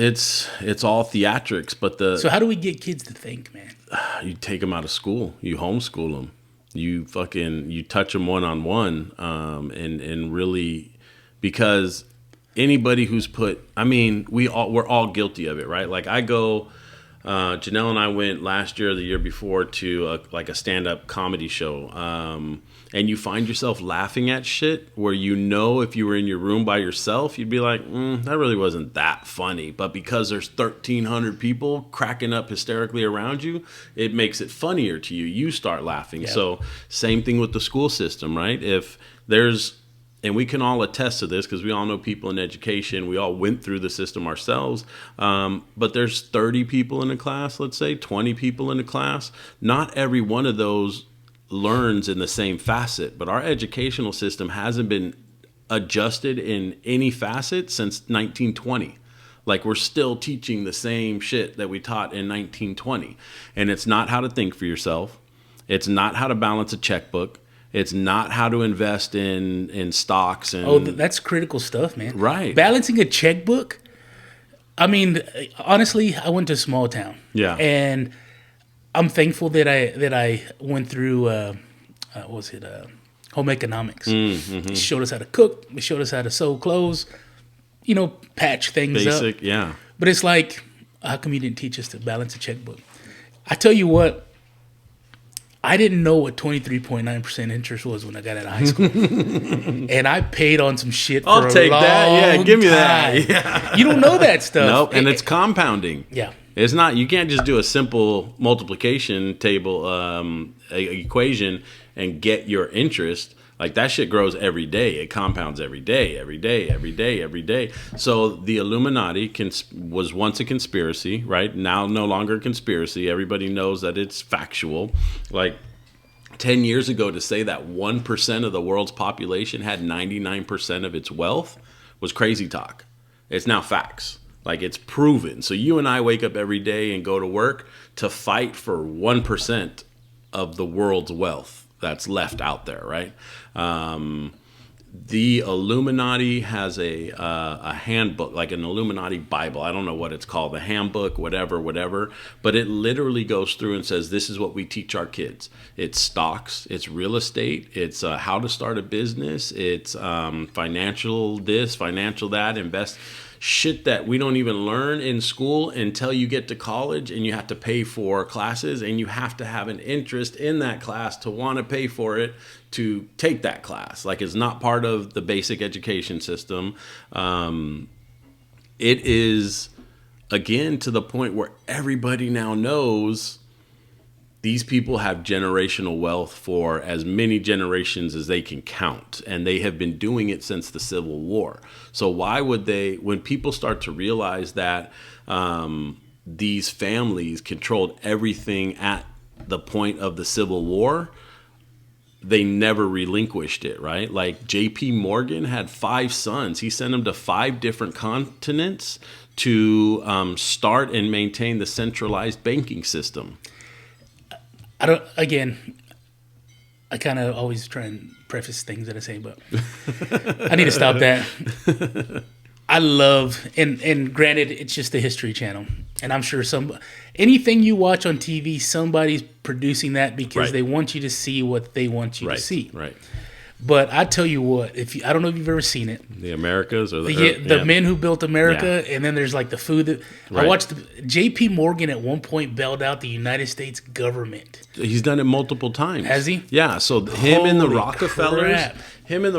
all theatrics. But So how do we get kids to think, man? You take them out of school. You homeschool them. You touch them one-on-one, and really, because anybody who's we're all guilty of it, right? Like I go. Janelle and I went last year or the year before to a stand-up comedy show. And you find yourself laughing at shit where if you were in your room by yourself, you'd be like, that really wasn't that funny. But because there's 1,300 people cracking up hysterically around you, it makes it funnier to you. You start laughing. Yeah. So same thing with the school system, right? If there's... And we can all attest to this because we all know people in education. We all went through the system ourselves. But there's 30 people in a class, let's say, 20 people in a class. Not every one of those learns in the same facet. But our educational system hasn't been adjusted in any facet since 1920. Like we're still teaching the same shit that we taught in 1920. And it's not how to think for yourself. It's not how to balance a checkbook. It's not how to invest in stocks. And That's critical stuff, man. Right. Balancing a checkbook. I mean, honestly, I went to a small town. Yeah. And I'm thankful that I went through, home economics. Mm-hmm. It showed us how to cook. It showed us how to sew clothes, patch things up. Basic, yeah. But it's like, how come you didn't teach us to balance a checkbook? I tell you what, I didn't know what 23.9% interest was when I got out of high school. And I paid on some shit for a long time. I'll take that. Yeah, give me that. Yeah. You don't know that stuff. Nope, and it's compounding. Yeah. It's not, you can't just do a simple multiplication table equation and get your interest. Like that shit grows every day. It compounds every day, every day, every day, every day. So the Illuminati was once a conspiracy, right? Now no longer a conspiracy. Everybody knows that it's factual. Like 10 years ago, to say that 1% of the world's population had 99% of its wealth was crazy talk. It's now facts. Like it's proven. So you and I wake up every day and go to work to fight for 1% of the world's wealth that's left out there, right? The Illuminati has a handbook, like an Illuminati Bible. I don't know what it's called, the handbook, whatever. But it literally goes through and says, this is what we teach our kids. It's stocks, it's real estate, it's how to start a business, it's financial this, financial that, invest. Shit that we don't even learn in school until you get to college and you have to pay for classes and you have to have an interest in that class to want to pay for it to take that class. Like it's not part of the basic education system. It is, again, to the point where everybody now knows these people have generational wealth for as many generations as they can count, and they have been doing it since the Civil War. So why would they, when people start to realize that these families controlled everything at the point of the Civil War, they never relinquished it, right? Like J.P. Morgan had 5 sons. He sent them to 5 different continents to start and maintain the centralized banking system. I kind of always try and preface things that I say, but I need to stop that. I love, and granted, it's just the History Channel, and I'm sure anything you watch on TV, somebody's producing that because Right. they want you to see what they want you to see. Right. But I tell you what, I don't know if you've ever seen it. The Americas or The men who built America, and then there's like the food that I Right. watched. J.P. Morgan at one point bailed out the United States government. He's done it multiple times. Has he? Yeah. So him and the Holy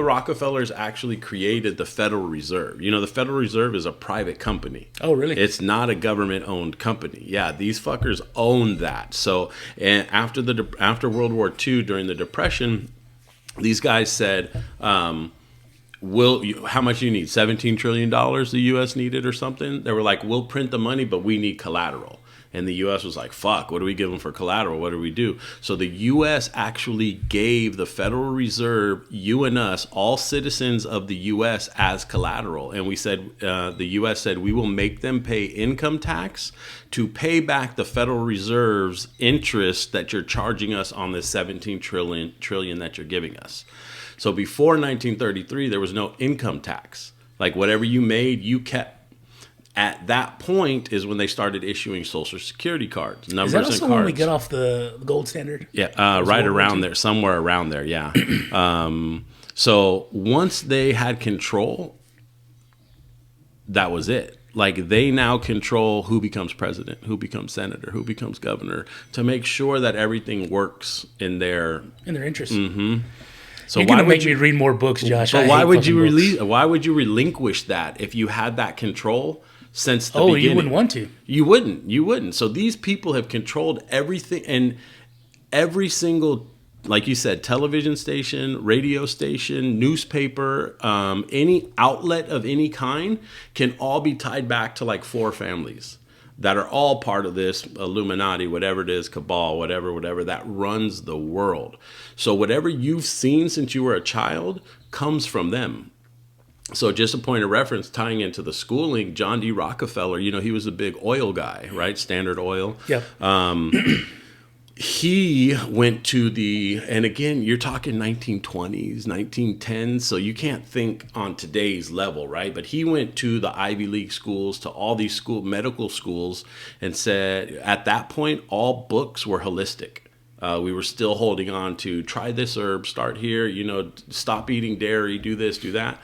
Rockefellers, crap. actually created the Federal Reserve. You know, the Federal Reserve is a private company. Oh, really? It's not a government-owned company. Yeah, these fuckers own that. So, and after World War II, during the Depression, these guys said, how much do you need? $17 trillion the U.S. needed or something? They were like, we'll print the money, but we need collateral. And the U.S. was like, fuck, what do we give them for collateral? What do we do? So the U.S. actually gave the Federal Reserve, you and us, all citizens of the U.S. as collateral. And we said, the U.S. said, we will make them pay income tax to pay back the Federal Reserve's interest that you're charging us on the 17 trillion that you're giving us. So before 1933, there was no income tax. Like whatever you made, you kept. At that point is when they started issuing Social Security cards, numbers and cards. Is that also when we get off the gold standard? Yeah, right around there, somewhere around there, yeah. So once they had control, that was it. Like they now control who becomes president, who becomes senator, who becomes governor, to make sure that everything works in their interest. Mm-hmm. So You're gonna make me read more books, Josh. But why would you relinquish that if you had that control? Since the beginning. You wouldn't want to. You wouldn't. So these people have controlled everything, and every single, like you said, television station, radio station, newspaper, any outlet of any kind can all be tied back to like 4 families that are all part of this Illuminati, whatever it is, cabal, whatever, that runs the world. So whatever you've seen since you were a child comes from them. So just a point of reference, tying into the schooling, John D. Rockefeller, he was a big oil guy, right? Standard Oil. Yep. He went to and again, you're talking 1920s, 1910s, so you can't think on today's level, right? But he went to the Ivy League schools, to all these medical schools, and said, at that point, all books were holistic. We were still holding on to try this herb, start here, stop eating dairy, do this, do that.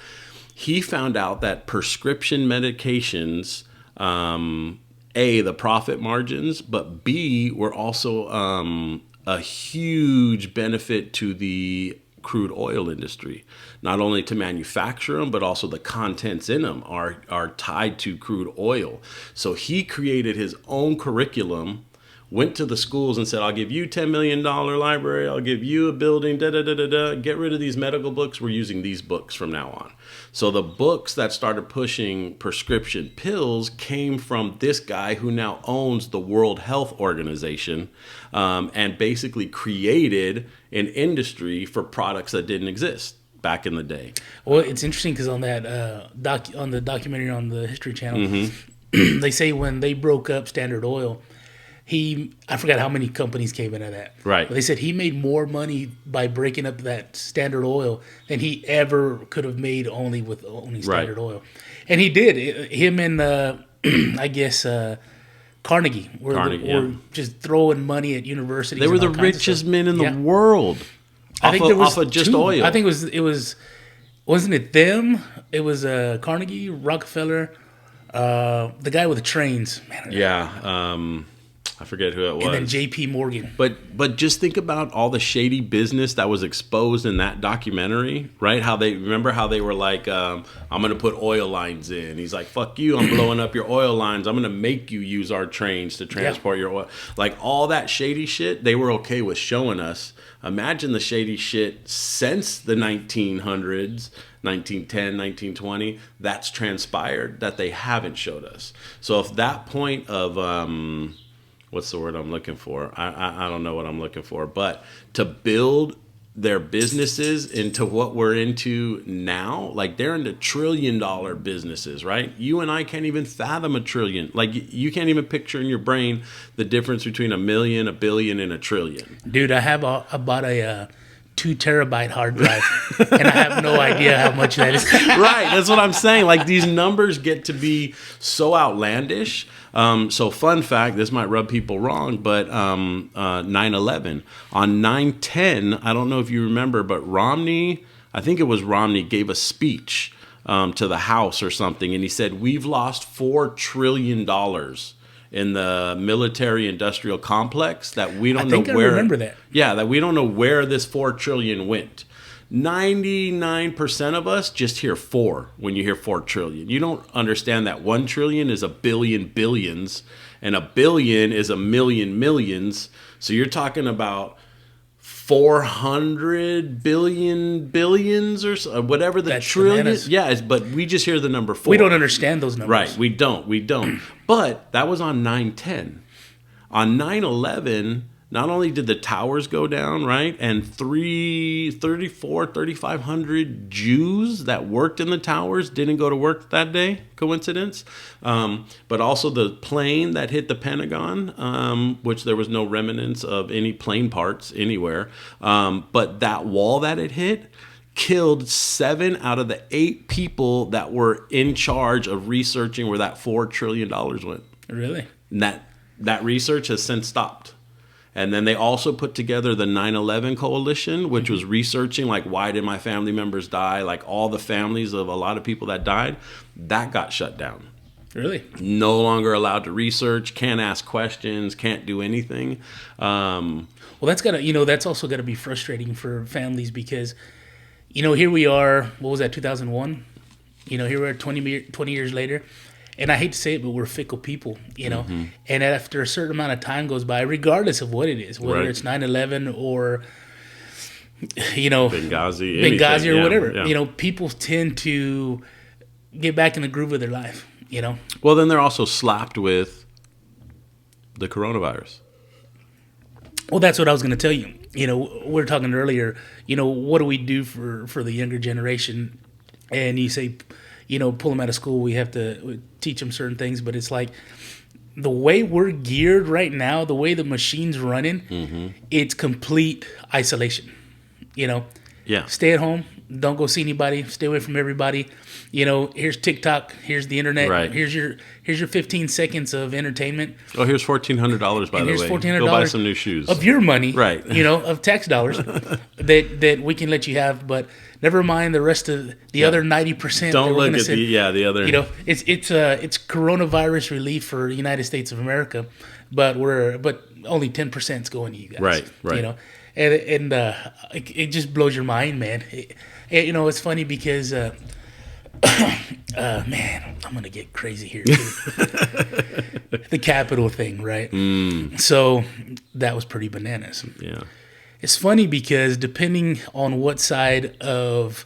He found out that prescription medications, the profit margins, but B, were also a huge benefit to the crude oil industry. Not only to manufacture them, but also the contents in them are tied to crude oil. So he created his own curriculum, went to the schools and said, I'll give you $10 million library, I'll give you a building, get rid of these medical books, we're using these books from now on. So the books that started pushing prescription pills came from this guy who now owns the World Health Organization, and basically created an industry for products that didn't exist back in the day. Well, it's interesting because on that on the documentary on the History Channel, Mm-hmm. they say when they broke up Standard Oil, I forgot how many companies came into that. Right. But they said he made more money by breaking up that Standard Oil than he ever could have made only Standard Oil. And he did. Him and, I guess, Carnegie were just throwing money at universities. They were the richest men in the world. I think there was off of just 2. oil. I think it was, wasn't it them? It was Carnegie, Rockefeller, the guy with the trains. Man, yeah. I forget who it was. And then J.P. Morgan. But just think about all the shady business that was exposed in that documentary, right? Remember how they were like, I'm going to put oil lines in. He's like, fuck you, I'm blowing up your oil lines. I'm going to make you use our trains to transport your oil. Like all that shady shit, they were okay with showing us. Imagine the shady shit since the 1900s, 1910, 1920, that's transpired that they haven't showed us. So if that point of... what's the word I'm looking for? I don't know what I'm looking for. But to build their businesses into what we're into now, like they're into $1 trillion businesses, right? You and I can't even fathom $1 trillion. Like you can't even picture in your brain the difference between $1 million, $1 billion, and $1 trillion. Dude, I bought a 2 terabyte hard drive, and I have no idea how much that is. Right, that's what I'm saying. Like, these numbers get to be so outlandish. So fun fact, this might rub people wrong, but 9/11 on 9/10, I don't know if you remember, but I think it was Romney, gave a speech to the House or something, and he said, we've lost $4 trillion in the military-industrial complex that we don't know where. I remember that. Yeah, that we don't know where this $4 trillion went. 99% of us just hear 4 when you hear 4 trillion. You don't understand that 1 trillion is a billion billions, and a billion is a million millions. So you're talking about 400 billion billions or so, whatever the trillion is. Yeah, but we just hear the number 4. We don't understand those numbers. Right, we don't. But that was on 9/10. On 9/11, not only did the towers go down, right, and 3,500 Jews that worked in the towers didn't go to work that day, coincidence, but also the plane that hit the Pentagon, which there was no remnants of any plane parts anywhere, but that wall that it hit killed 7 out of the 8 people that were in charge of researching where that $4 trillion went. Really? And that research has since stopped. And then they also put together the 9/11 coalition, which was researching, like, why did my family members die? Like, all the families of a lot of people that died, that got shut down. Really? No longer allowed to research, can't ask questions, can't do anything. Well, that's also got to be frustrating for families because, here we are, what was that, 2001? Here we are 20 years later. And I hate to say it, but we're fickle people, Mm-hmm. And after a certain amount of time goes by, regardless of what it is, whether it's 9/11 or, Benghazi or whatever, people tend to get back in the groove of their life, Well, then they're also slapped with the coronavirus. Well, that's what I was going to tell you. We were talking earlier, what do we do for the younger generation? And you say, pull them out of school. We have to teach them certain things. But it's like the way we're geared right now, the way the machine's running, it's complete isolation. Yeah. Stay at home. Don't go see anybody. Stay away from everybody. Here's TikTok. Here's the internet. Right. Here's your 15 seconds of entertainment. Oh, here's $1,400, by the way. Here's $1,400. Go buy some new shoes. Of your money. Right. Of tax dollars that we can let you have. But never mind the rest of the other 90%. Don't look at the other. It's coronavirus relief for the United States of America, but only 10% is going to you guys. Right. And it just blows your mind, man. It's funny because man, I'm gonna get crazy here too. The Capitol thing, right? So that was pretty bananas. Yeah. It's funny because depending on what side of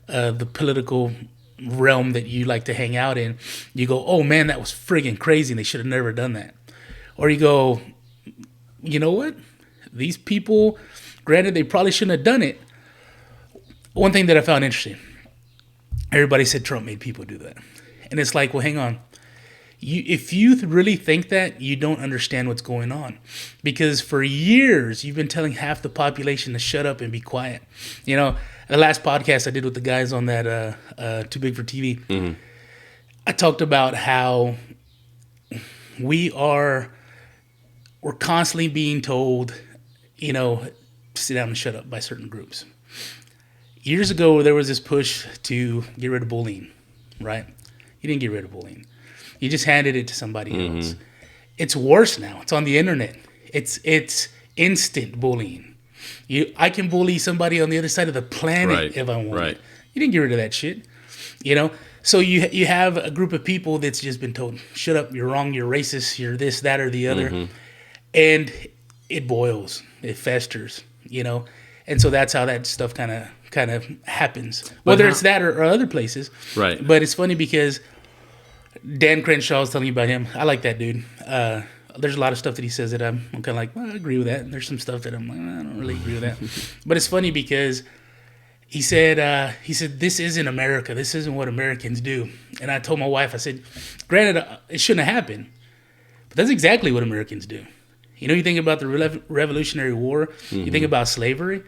the political realm that you like to hang out in, you go, oh man, that was friggin' crazy and they should have never done that. Or you go, you know what? These people, granted, they probably shouldn't have done it. One thing that I found interesting, everybody said Trump made people do that. And it's like, well, hang on. If you really think that, you don't understand what's going on. Because for years, you've been telling half the population to shut up and be quiet. The last podcast I did with the guys on that Too Big for TV, I talked about how we're constantly being told, to sit down and shut up by certain groups. Years ago, there was this push to get rid of bullying, right? You didn't get rid of bullying. You just handed it to somebody else. It's worse now. It's on the internet. It's instant bullying. I can bully somebody on the other side of the planet if I want. Right. You didn't get rid of that shit. So you have a group of people that's just been told, shut up, you're wrong, you're racist, you're this, that, or the other. And it boils. It festers, And so that's how that stuff kind of happens. Whether it's that or other places. Right. But it's funny because Dan Crenshaw was telling you about him. I like that dude. There's a lot of stuff that he says that I'm kind of like, well, I agree with that. And there's some stuff that I'm like, I don't really agree with that. But it's funny because he said, this isn't America. This isn't what Americans do. And I told my wife, I said, granted, it shouldn't have happened. But that's exactly what Americans do. You think about the Revolutionary War. You think about slavery.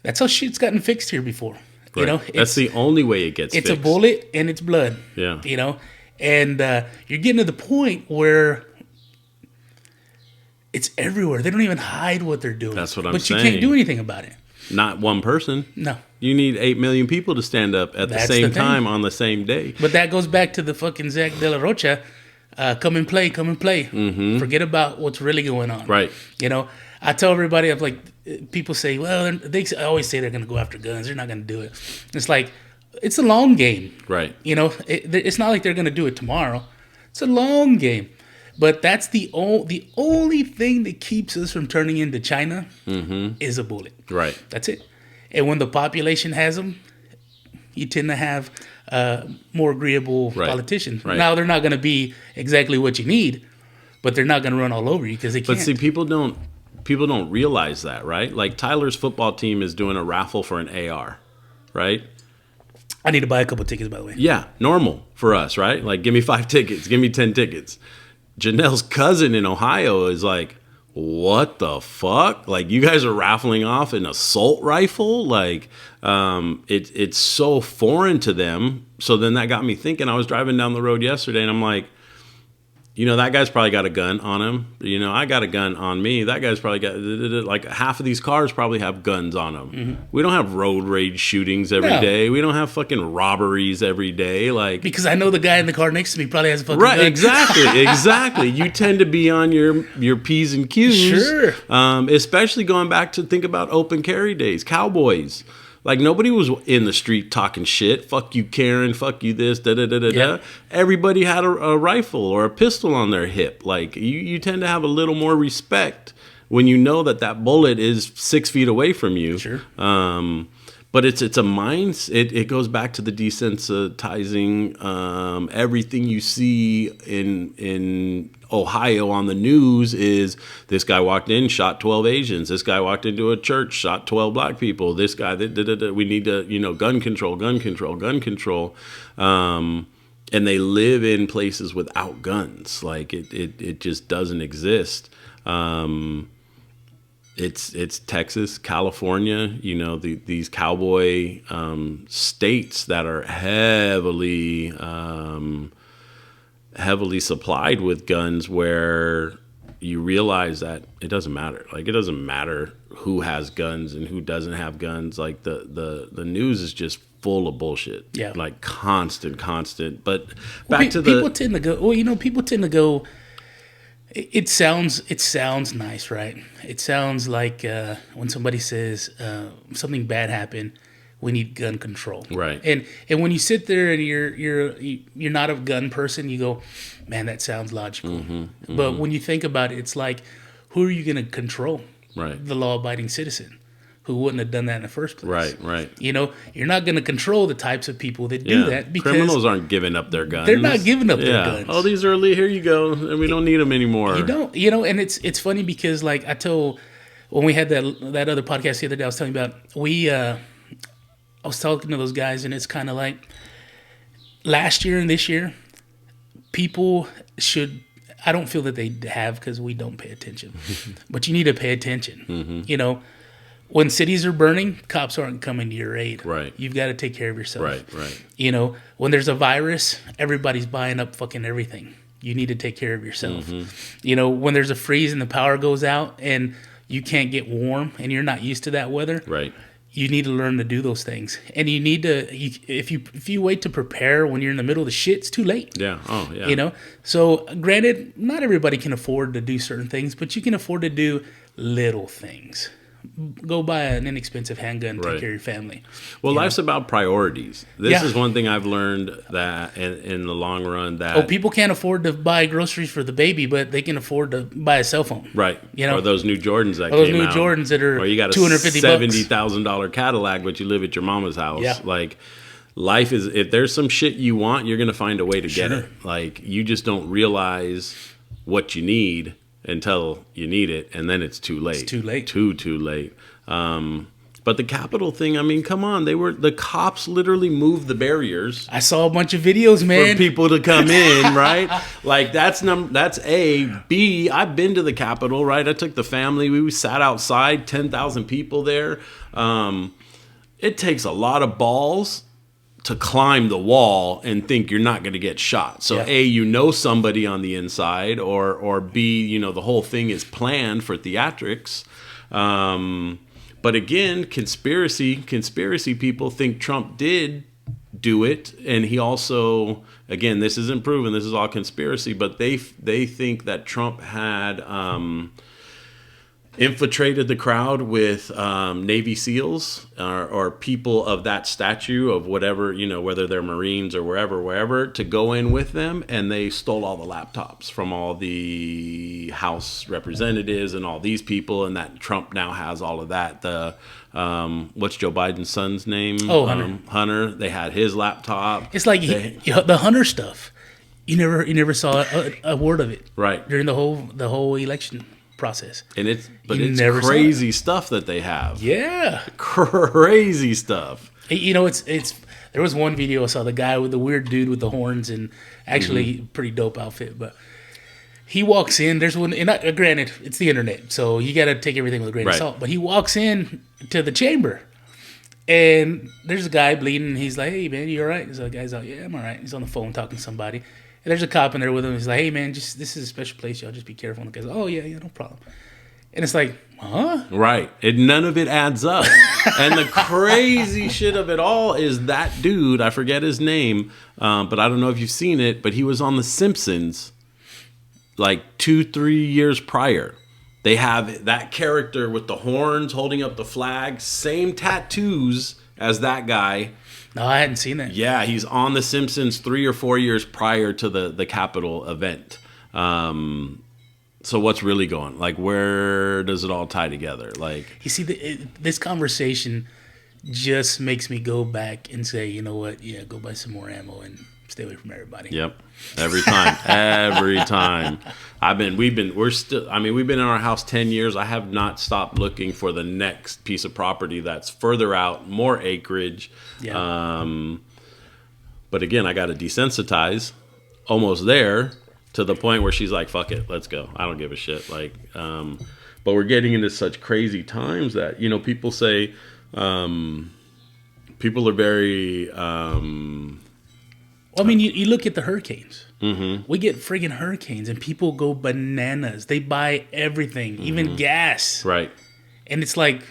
That's how shit's gotten fixed here before. Right. You know, That's the only way it gets it's fixed. a bullet and it's blood. Yeah. You know, and you're getting to the point where it's everywhere. They don't even hide what they're doing. That's what I'm saying. But you saying. can't do anything about it. Not one person. No. You need 8 million people to stand up at the same time on the same day. But that goes back to the fucking Zach De La Rocha. Come and play. Mm-hmm. Forget about what's really going on. Right. You know, I tell everybody, I'm like, people say, well, they always say they're going to go after guns. They're not going to do it. It's like, it's a long game. Right. You know, it's not like they're going to do it tomorrow. It's a long game. But that's the only thing that keeps us from turning into China is a bullet. Right. That's it. And when the population has them, you tend to have more agreeable politicians. Right. Now, they're not going to be exactly what you need, but they're not going to run all over you because they can't. But see, people don't realize that, right? Like Tyler's football team is doing a raffle for an AR, right? I need to buy a couple tickets, by the way. Yeah, normal for us, right? Like, give me 5 tickets, give me 10 tickets. Janelle's cousin in Ohio is like, what the fuck? Like, you guys are raffling off an assault rifle? Like, it's so foreign to them. So then that got me thinking. I was driving down the road yesterday, and I'm like, you know, that guy's probably got a gun on him. You know, I got a gun on me. That guy's probably got, like, half of these cars probably have guns on them. Mm-hmm. We don't have road rage shootings every day. We don't have fucking robberies every day. Like, because I know the guy in the car next to me probably has a fucking gun. Exactly. You tend to be on your P's and Q's. Sure. Especially going back to think about open carry days. Cowboys. Like, nobody was in the street talking shit. Fuck you, Karen. Fuck you, this, da-da-da-da-da. Everybody had a rifle or a pistol on their hip. Like, you tend to have a little more respect when you know that bullet is 6 feet away from you. Sure. But it's a mind. It goes back to the desensitizing. Everything you see in Ohio on the news is this guy walked in, shot 12 Asians. This guy walked into a church, shot 12 black people. This guy, we need to, gun control. And they live in places without guns. Like, it just doesn't exist. It's Texas, California, these cowboy states that are heavily supplied with guns, where you realize that it doesn't matter. Like, it doesn't matter who has guns and who doesn't have guns. Like, the news is just full of bullshit. Yeah. Like, constant. But people tend to go, people tend to go, it sounds nice, right? It sounds like when somebody says something bad happened, we need gun control, right? And when you sit there and you're not a gun person, you go, man, that sounds logical. But when you think about it, it's like, who are you going to control? Right. The law-abiding citizen who wouldn't have done that in the first place. Right. You're not going to control the types of people that do that, because criminals aren't giving up their guns. They're not giving up their guns. Oh, these are here you go, and we don't need them anymore. You don't, and it's funny because, like, when we had that other podcast the other day, I was telling you about, I was talking to those guys, and it's kind of like last year and this year, people should, I don't feel that they have, because we don't pay attention, but you need to pay attention. When cities are burning, cops aren't coming to your aid. Right. You've got to take care of yourself. Right. When there's a virus, everybody's buying up fucking everything. You need to take care of yourself. When there's a freeze and the power goes out and you can't get warm and you're not used to that weather. Right. You need to learn to do those things. And you need to, if you wait to prepare when you're in the middle of the shit, it's too late. Yeah. Oh, yeah. So granted, not everybody can afford to do certain things, but you can afford to do little things. Go buy an inexpensive handgun, take care of your family. Well, life's about priorities. This is one thing I've learned, that in the long run, that people can't afford to buy groceries for the baby, but they can afford to buy a cell phone. Right. Or those new Jordans that those came new out. Jordans that are, or you got a $250 $70,000 Cadillac, but you live at your mama's house. Yeah. Like, life is, if there's some shit you want, you're gonna find a way to get it. Like, you just don't realize what you need until you need it, and then it's too late. It's too late. Too late. But the Capitol thing, I mean, come on. The cops literally moved the barriers I saw a bunch of videos, man. for people to come in, right? Like that's A. B, I've been to the Capitol, right? I took the family. We sat outside, 10,000 people there. It takes a lot of balls to climb the wall and think you're not going to get shot. So A, you know somebody on the inside, or B, you know, the whole thing is planned for theatrics. But again, conspiracy people think Trump did do it, and he also, again, this isn't proven, this is all conspiracy, but they think that Trump had infiltrated the crowd with Navy SEALs or people of that statue of whatever, you know, whether they're Marines or wherever, to go in with them, and they stole all the laptops from all the House representatives and all these people, and that Trump now has all of that. The what's Joe Biden's son's name? Oh, Hunter. Hunter. They had his laptop. It's like the Hunter stuff. You never saw a word of it, right, during the whole election process. And it's never crazy stuff that they have. Yeah, crazy stuff. You know, it's there was one video I saw, the guy with the weird dude with the horns, and actually pretty dope outfit, but he walks in, there's one, and granted, it's the internet, so you got to take everything with a grain of salt, but he walks in to the chamber, and there's a guy bleeding, and he's like, "Hey man, you all right?" So the guy's like, "Yeah, I'm all right." He's on the phone talking to somebody. And there's a cop in there with him. He's like, "Hey, man, this is a special place. Y'all just be careful." And the guy's like, "Oh, yeah, no problem." And it's like, huh? Right. None of it adds up. And the crazy shit of it all is that dude, I forget his name, but I don't know if you've seen it, but he was on The Simpsons like 2-3 years prior. They have that character with the horns holding up the flag, same tattoos as that guy. No, I hadn't seen that. Yeah, he's on The Simpsons 3 or 4 years prior to the Capitol event. So what's really going? Like, where does it all tie together? Like, you see, this conversation just makes me go back and say, you know what? Yeah, go buy some more ammo and stay away from everybody. Yep, every time, every time. We've been in our house 10 years. I have not stopped looking for the next piece of property that's further out, more acreage. Yeah. But again, I got to desensitize. Almost there to the point where she's like, "Fuck it, let's go. I don't give a shit." Like, but we're getting into such crazy times that, you know, people say, people are very. I mean, you look at the hurricanes. Mm-hmm. We get friggin' hurricanes, and people go bananas. They buy everything, even gas. Right. And it's like,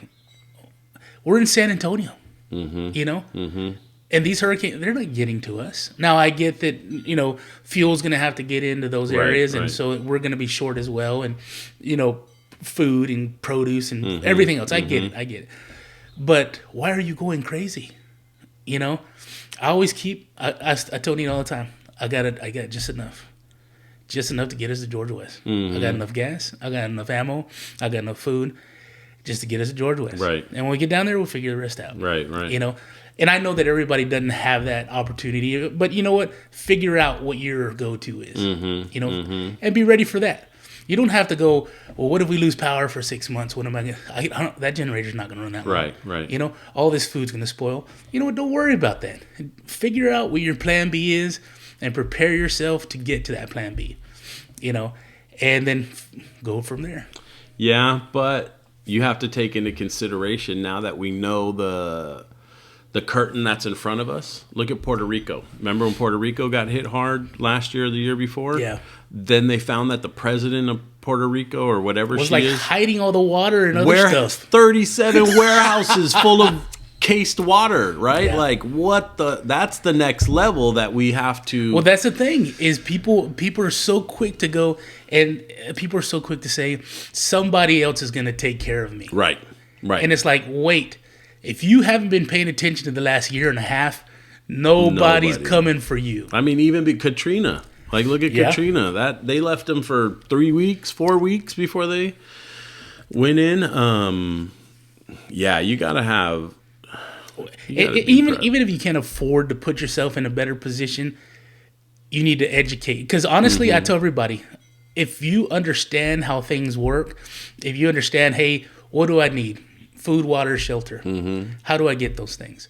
we're in San Antonio, you know? Mm-hmm. And these hurricanes, they're not getting to us. Now, I get that, you know, fuel's going to have to get into those areas, and so we're going to be short as well. And, you know, food and produce and everything else. I get it. But why are you going crazy? You know? I always keep, I tell Nina all the time, I got just enough to get us to Georgia West. I got enough gas, I got enough ammo, I got enough food just to get us to Georgia West. Right. And when we get down there, we'll figure the rest out. Right. You know, and I know that everybody doesn't have that opportunity, but you know what? Figure out what your go-to is, you know, and be ready for that. You don't have to go, well, what if we lose power for 6 months? What am I going to, that generator's not going to run that long. Right. You know, all this food's going to spoil. You know what? Don't worry about that. Figure out what your plan B is and prepare yourself to get to that plan B, you know, and then go from there. Yeah, but you have to take into consideration now that we know the curtain that's in front of us. Look at Puerto Rico. Remember when Puerto Rico got hit hard last year or the year before? Yeah. Then they found that the president of Puerto Rico or whatever was she like is, hiding all the water and other stuff. 37 warehouses full of cased water, right? Yeah. Like that's the next level that we have to. Well, that's the thing is people are so quick to go, and people are so quick to say somebody else is going to take care of me. Right. And it's like, wait, if you haven't been paying attention to the last year and a half, nobody's coming for you. I mean, even Katrina. Like, look at Katrina. That they left them for 3 weeks, 4 weeks before they went in. You gotta have. Even if you can't afford to put yourself in a better position, you need to educate. Because honestly, I tell everybody, if you understand how things work, if you understand, hey, what do I need? food, water, shelter. Mm-hmm. How do I get those things?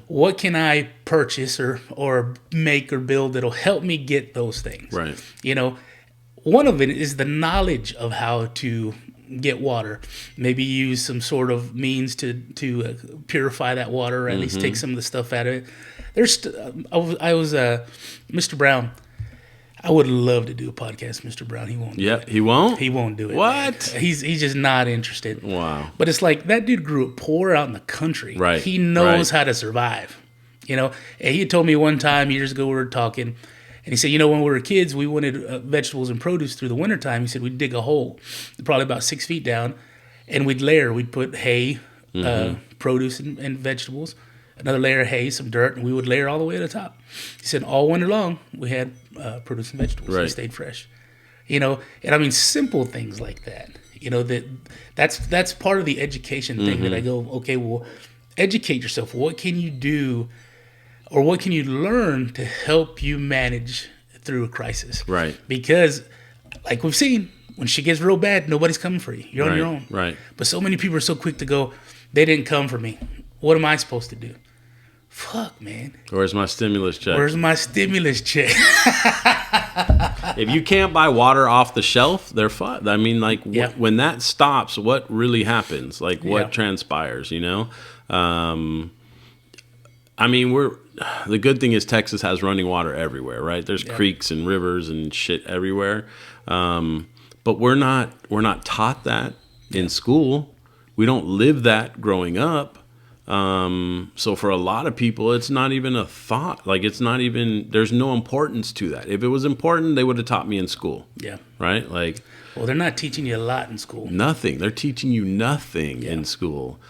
What can I purchase or make or build that'll help me get those things? Right. You know, one of it is the knowledge of how to get water. Maybe use some sort of means to purify that water, or at least take some of the stuff out of it. I was Mr. Brown. I would love to do a podcast, Mr. Brown. He won't. Yeah, he won't. He won't do it. What? Man. He's just not interested. Wow. But it's like that dude grew up poor out in the country. Right. He knows how to survive. You know, and he told me one time years ago we were talking, and he said, you know, when we were kids, we wanted vegetables and produce through the wintertime. He said we'd dig a hole, probably about 6 feet down, and we'd layer. We'd put hay, produce, and vegetables. Another layer of hay, some dirt, and we would layer all the way to the top. He said all winter long we had produce and vegetables. Right. They stayed fresh. You know, and I mean simple things like that. You know, that's part of the education thing that I go, okay, well, educate yourself. What can you do, or what can you learn to help you manage through a crisis? Right. Because, like we've seen, when shit gets real bad, nobody's coming for you. You're on your own. Right. But so many people are so quick to go, they didn't come for me. What am I supposed to do? Fuck, man. Where's my stimulus check? Where's my stimulus check? If you can't buy water off the shelf, they're fine. I mean, like, when that stops, what really happens? Like, what transpires, you know? I mean, the good thing is Texas has running water everywhere, right? There's creeks and rivers and shit everywhere. But we're not taught that in school. We don't live that growing up. So for a lot of people, it's not even a thought. Like, it's not even, there's no importance to that. If it was important, they would have taught me in school. Yeah. Right? Like, well, they're not teaching you a lot in school. Nothing. They're teaching you nothing in school.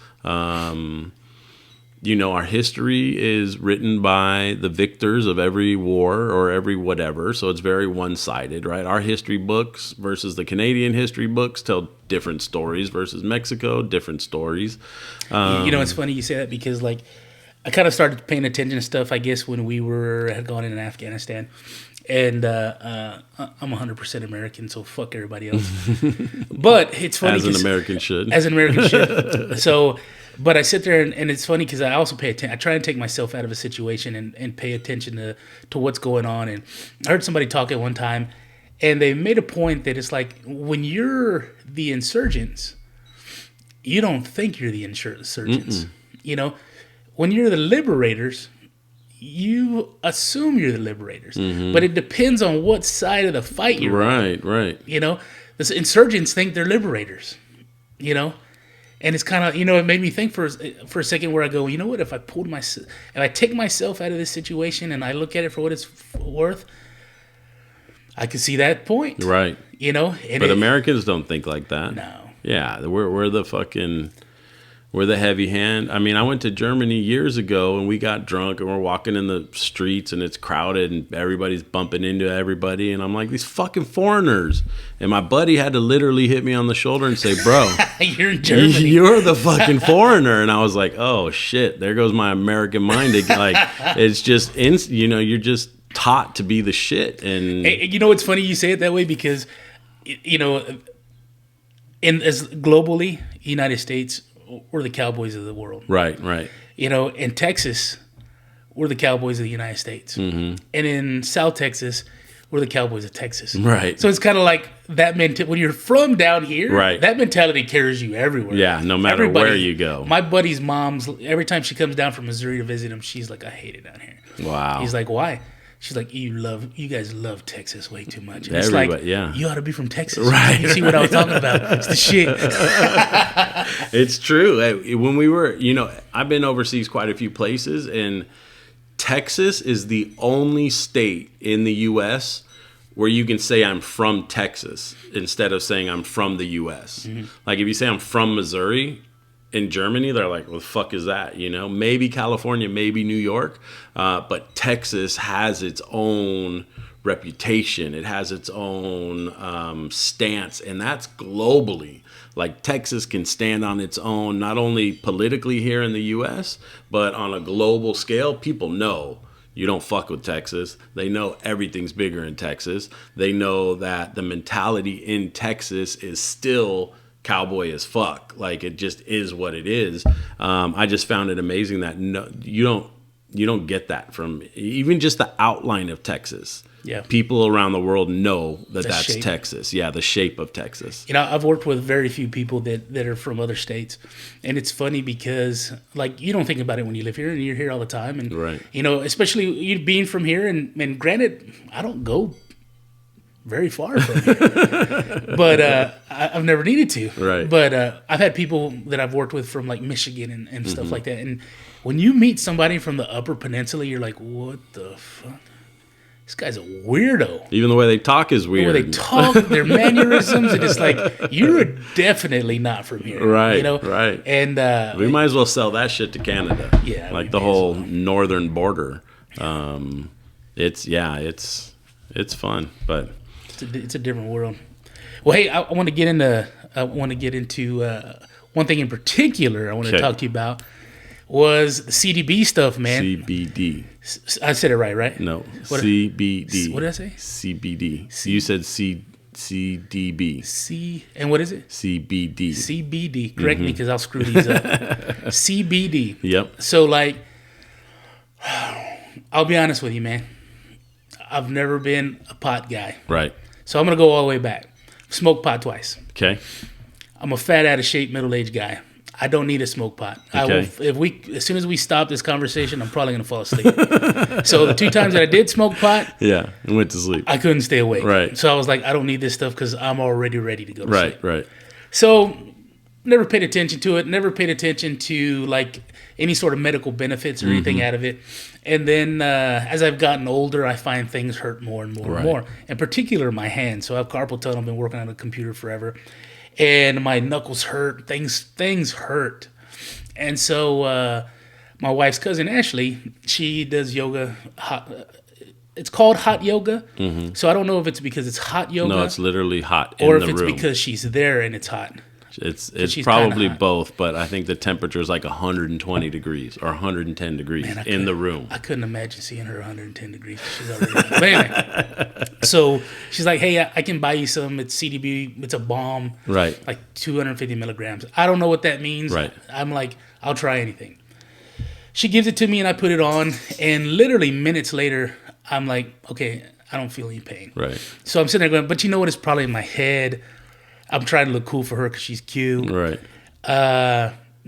You know, our history is written by the victors of every war or every whatever, so it's very one-sided, right? Our history books versus the Canadian history books tell different stories versus Mexico, different stories. You know, it's funny you say that because, like, I kind of started paying attention to stuff, I guess, when we had gone in Afghanistan. And I'm 100% American, so fuck everybody else. But it's funny. As an American should. As an American should. So, but I sit there and it's funny because I also pay attention. I try and take myself out of a situation and pay attention to what's going on. And I heard somebody talk at one time, and they made a point that it's like when you're the insurgents, you don't think you're the insurgents. You know, when you're the liberators, you assume you're the liberators, but it depends on what side of the fight you're on. Right. You know, the insurgents think they're liberators, you know, and it's kind of, you know, it made me think for a second where I go, you know what, if I take myself out of this situation and I look at it for what it's worth, I could see that point. Right. You know, but Americans don't think like that. No. Yeah. We're the heavy hand. I mean, I went to Germany years ago and we got drunk and we're walking in the streets and it's crowded and everybody's bumping into everybody. And I'm like, these fucking foreigners. And my buddy had to literally hit me on the shoulder and say, bro, you're in Germany. You're the fucking foreigner. And I was like, oh shit, there goes my American mind. Like, it's just, you know, you're just taught to be the shit. And you know, it's funny you say it that way because, you know, as globally, United States, we're the Cowboys of the world. Right. You know, in Texas, we're the Cowboys of the United States. And in South Texas, we're the Cowboys of Texas. Right. So it's kind of like that when you're from down here, that mentality carries you everywhere. Yeah, no matter where you go. My buddy's mom's, every time she comes down from Missouri to visit him, she's like, I hate it down here. Wow. He's like, why? She's like, you guys love Texas way too much. And it's like, you ought to be from Texas. Right. You see what I was talking about? It's the shit. It's true. When we were, you know, I've been overseas quite a few places, and Texas is the only state in the U.S. where you can say I'm from Texas instead of saying I'm from the U.S. Like if you say I'm from Missouri, in Germany, they're like, well, the fuck is that? You know, maybe California, maybe New York, but Texas has its own reputation. It has its own stance, and that's globally. Like Texas can stand on its own, not only politically here in the U.S., but on a global scale. People know you don't fuck with Texas. They know everything's bigger in Texas. They know that the mentality in Texas is still cowboy as fuck. Like, it just is what it is. I just found it amazing that you don't get that from even just the outline of Texas. Yeah. People around the world know that that's shape. Texas. Yeah, the shape of Texas. You know, I've worked with very few people that are from other states. And it's funny because, like, you don't think about it when you live here and you're here all the time. And, Right. you know, especially you being from here. And granted, I don't go very far from here. But I've never needed to. Right. But I've had people that I've worked with from, like, Michigan and stuff like that. And when you meet somebody from the Upper Peninsula, you're like, what the fuck? This guy's a weirdo. Even the way they talk is The weird. way they talk, their mannerisms, and it's like, you're definitely not from here. Right, You know? right. And We might as well sell that shit to Canada. Yeah, like we the may whole as well. northern border. It's fun, but it's a different world. Well, hey, I want to get into one thing in particular I want to Okay. talk to you about was the CDB stuff, man. CBD. I said it right? No, What- CBD. what did I say? CBD. You said CDB. And what is it? CBD. CBD. Correct me because I'll screw these up. CBD. Yep. So, like, I'll be honest with you, man. I've never been a pot guy. Right. So I'm going to go all the way back. Smoked pot twice. Okay. I'm a fat, out of shape, middle-aged guy. I don't need a smoke pot. Okay. As soon as we stop this conversation, I'm probably going to fall asleep. So the 2 times that I did smoke pot, Yeah. And went to sleep. I couldn't stay awake. Right. So I was like, I don't need this stuff because I'm already ready to go to sleep. Right. So never paid attention to it. Never paid attention to, like, any sort of medical benefits or anything out of it. And then as I've gotten older, I find things hurt more and more and Right. more. In particular, my hands. So I have carpal tunnel. I've been working on a computer forever. And my knuckles hurt. Things hurt. And so my wife's cousin, Ashley, she does yoga. It's called hot yoga. So I don't know if it's because it's hot yoga. No, it's literally hot in or the if it's room. because she's there and it's hot. It's she's probably kinda hot. both, but I think the temperature is like 120 degrees or 110 degrees Man, in the room. I couldn't imagine seeing her 110 degrees. She's already. But anyway, so she's like, "Hey, I can buy you some. It's CDB. It's a balm, Right. like 250 milligrams. I don't know what that means. Right. I'm like, I'll try anything. She gives it to me, and I put it on, and literally minutes later, I'm like, okay, I don't feel any pain. Right. So I'm sitting there going, but you know what? It's probably in my head. I'm trying to look cool for her because she's cute. Right.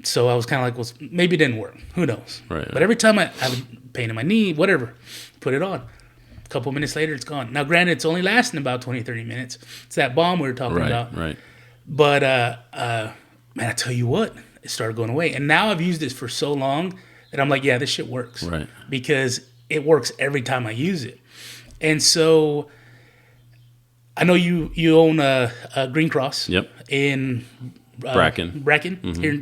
So I was kind of like, well, maybe it didn't work. Who knows? Right. But every time I have pain in my knee, whatever, put it on. A couple minutes later, it's gone. Now, granted, it's only lasting about 20, 30 minutes. It's that balm we were talking about. Right. But, man, I tell you what, it started going away. And now I've used this for so long that I'm like, yeah, this shit works. Right. Because it works every time I use it. And so I know you own a Green Cross. Yep. In Bracken.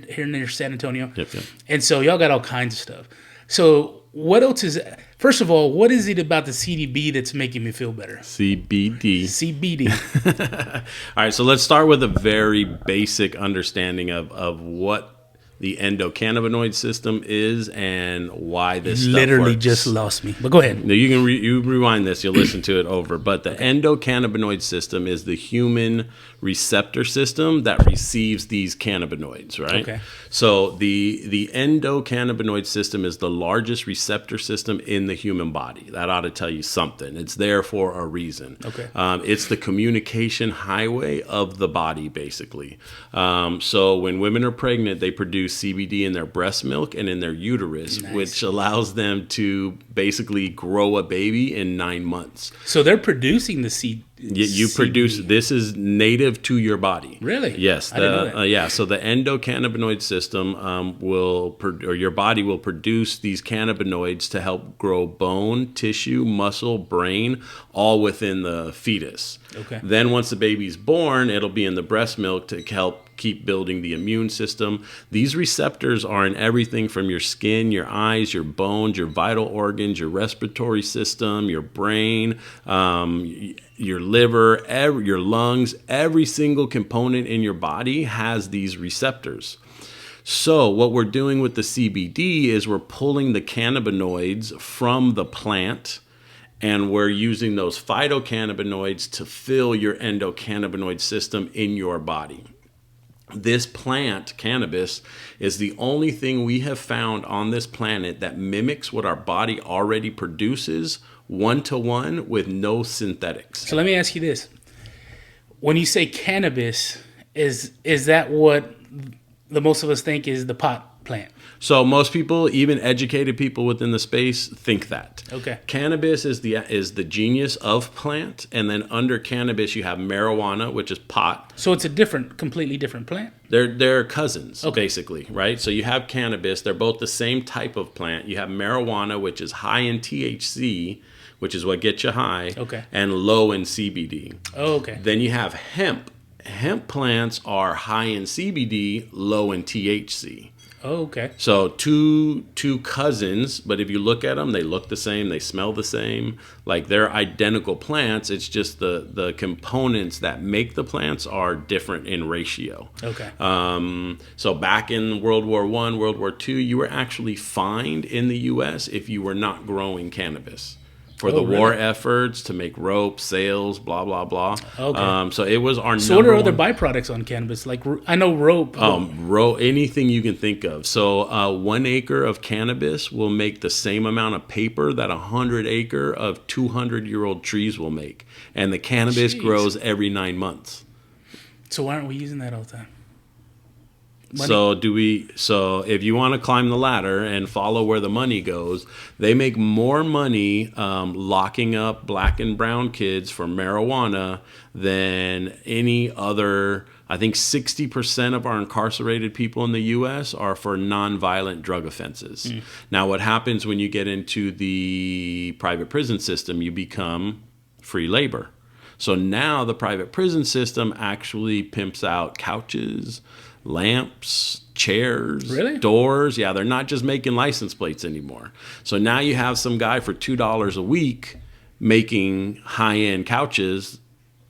here near San Antonio. Yep. And so y'all got all kinds of stuff. So what else is? First of all, what is it about the CDB that's making me feel better? CBD. CBD. All right, so let's start with a very basic understanding of what the endocannabinoid system is and why this stuff Literally works. just lost me. But go ahead. Now, you can you rewind this, you'll listen to it over. But the endocannabinoid system is the human receptor system that receives these cannabinoids, right? Okay. So the endocannabinoid system is the largest receptor system in the human body. That ought to tell you something. It's there for a reason. Okay. It's the communication highway of the body, basically. So when women are pregnant, they produce CBD in their breast milk and in their uterus, Nice. which allows them to basically grow a baby in 9 months. So they're producing the CBD. You produce, this is native to your body. Really? Yes. I didn't know that. Yeah. So the endocannabinoid system or your body will produce these cannabinoids to help grow bone, tissue, muscle, brain, all within the fetus. Okay. Then once the baby's born, it'll be in the breast milk to help keep building the immune system. These receptors are in everything from your skin, your eyes, your bones, your vital organs, your respiratory system, your brain, your liver, your lungs. Every single component in your body has these receptors. So what we're doing with the CBD is we're pulling the cannabinoids from the plant, and we're using those phytocannabinoids to fill your endocannabinoid system in your body. This plant, cannabis, is the only thing we have found on this planet that mimics what our body already produces 1-to-1 with no synthetics. So let me ask you this. When you say cannabis, is that what the most of us think is the pot plant? So most people, even educated people within the space, think that. Okay. Cannabis is the genius of plant, and then under cannabis you have marijuana, which is pot. So it's a completely different plant? They're cousins, basically, right? So you have cannabis. They're both the same type of plant. You have marijuana, which is high in THC, which is what gets you high, and low in CBD. Oh, okay. Then you have hemp. Hemp plants are high in CBD, low in THC. Oh, okay. So two cousins, but if you look at them, they look the same, they smell the same. Like they're identical plants. It's just the components that make the plants are different in ratio. Okay. So back in World War I, World War II, you were actually fined in the U.S. if you were not growing cannabis for the war efforts to make rope, sails, blah, blah, blah. Okay. So it was our So what are other byproducts on cannabis? Like I know rope. Anything you can think of. So 1 acre of cannabis will make the same amount of paper that 100 acre of 200-year-old trees will make. And the cannabis grows every 9 months. So why aren't we using that all the time? Money. So if you want to climb the ladder and follow where the money goes, they make more money locking up black and brown kids for marijuana than any other. I think 60% of our incarcerated people in the U.S. are for nonviolent drug offenses. Now, what happens when you get into the private prison system, you become free labor. So now the private prison system actually pimps out couches, lamps, chairs, doors. Yeah, they're not just making license plates anymore. So now you have some guy for $2 a week making high-end couches.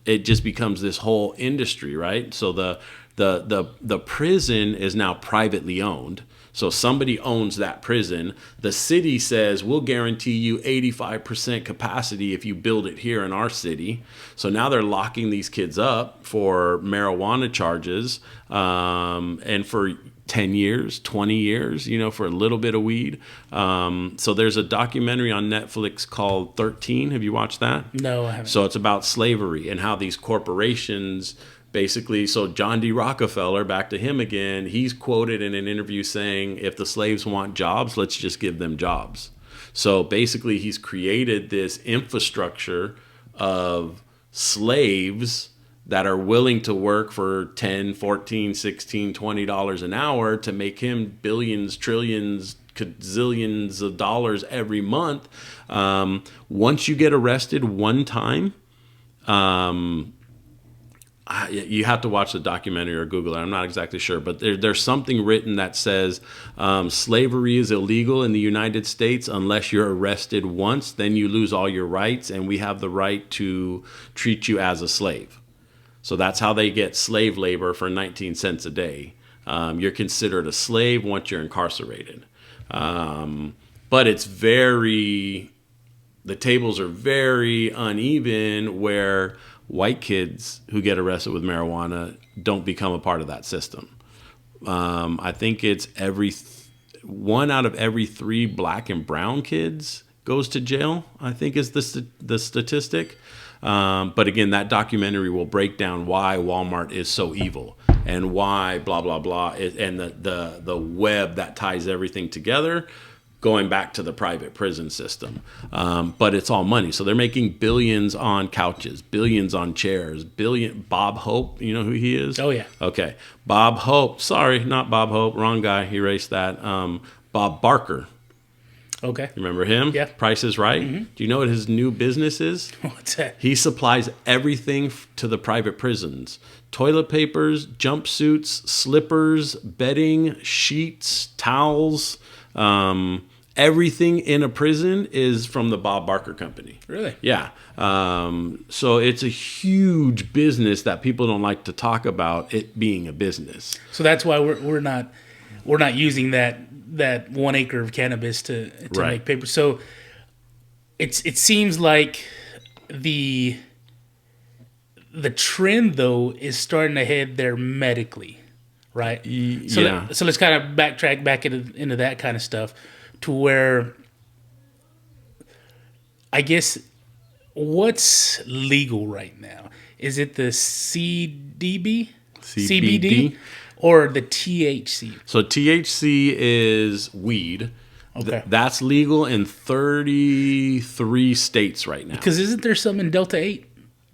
It just becomes this whole industry, right? So the prison is now privately owned. So somebody owns that prison. The city says, we'll guarantee you 85% capacity if you build it here in our city. So now they're locking these kids up for marijuana charges and for 10 years, 20 years, for a little bit of weed. So there's a documentary on Netflix called 13. Have you watched that? No, I haven't. So it's about slavery and how these corporations basically, so John D. Rockefeller, back to him again, he's quoted in an interview saying, if the slaves want jobs, let's just give them jobs. So basically, he's created this infrastructure of slaves that are willing to work for $10, $14, $16, $20 an hour to make him billions, trillions, gazillions of dollars every month. Once you get arrested one time, you have to watch the documentary or Google it. I'm not exactly sure, but there's something written that says slavery is illegal in the United States unless you're arrested once. Then you lose all your rights, and we have the right to treat you as a slave. So that's how they get slave labor for 19 cents a day. You're considered a slave once you're incarcerated. But the tables are very uneven where white kids who get arrested with marijuana don't become a part of that system. I think it's one out of every 3 black and brown kids goes to jail, I think is the statistic. But again, that documentary will break down why Walmart is so evil and why blah, blah, blah, and the web that ties everything together, going back to the private prison system. But it's all money. So they're making billions on couches, billions on chairs, Bob Hope, you know who he is? Oh, yeah. Okay. Bob Hope. Sorry, not Bob Hope. Wrong guy. Erased that. Bob Barker. Okay. You remember him? Yeah. Price is Right. Mm-hmm. Do you know what his new business is? What's that? He supplies everything to the private prisons. Toilet papers, jumpsuits, slippers, bedding, sheets, towels. Everything in a prison is from the Bob Barker Company. Really? Yeah. So it's a huge business that people don't like to talk about it being a business. So that's why we're not using that 1 acre of cannabis to make paper. So it seems like the trend though is starting to head there medically. right? Yeah. So let's kind of backtrack back into that kind of stuff to where I guess what's legal right now? Is it the CBD, or the THC? So THC is weed. Okay. That's legal in 33 states right now. Because isn't there some in Delta 8?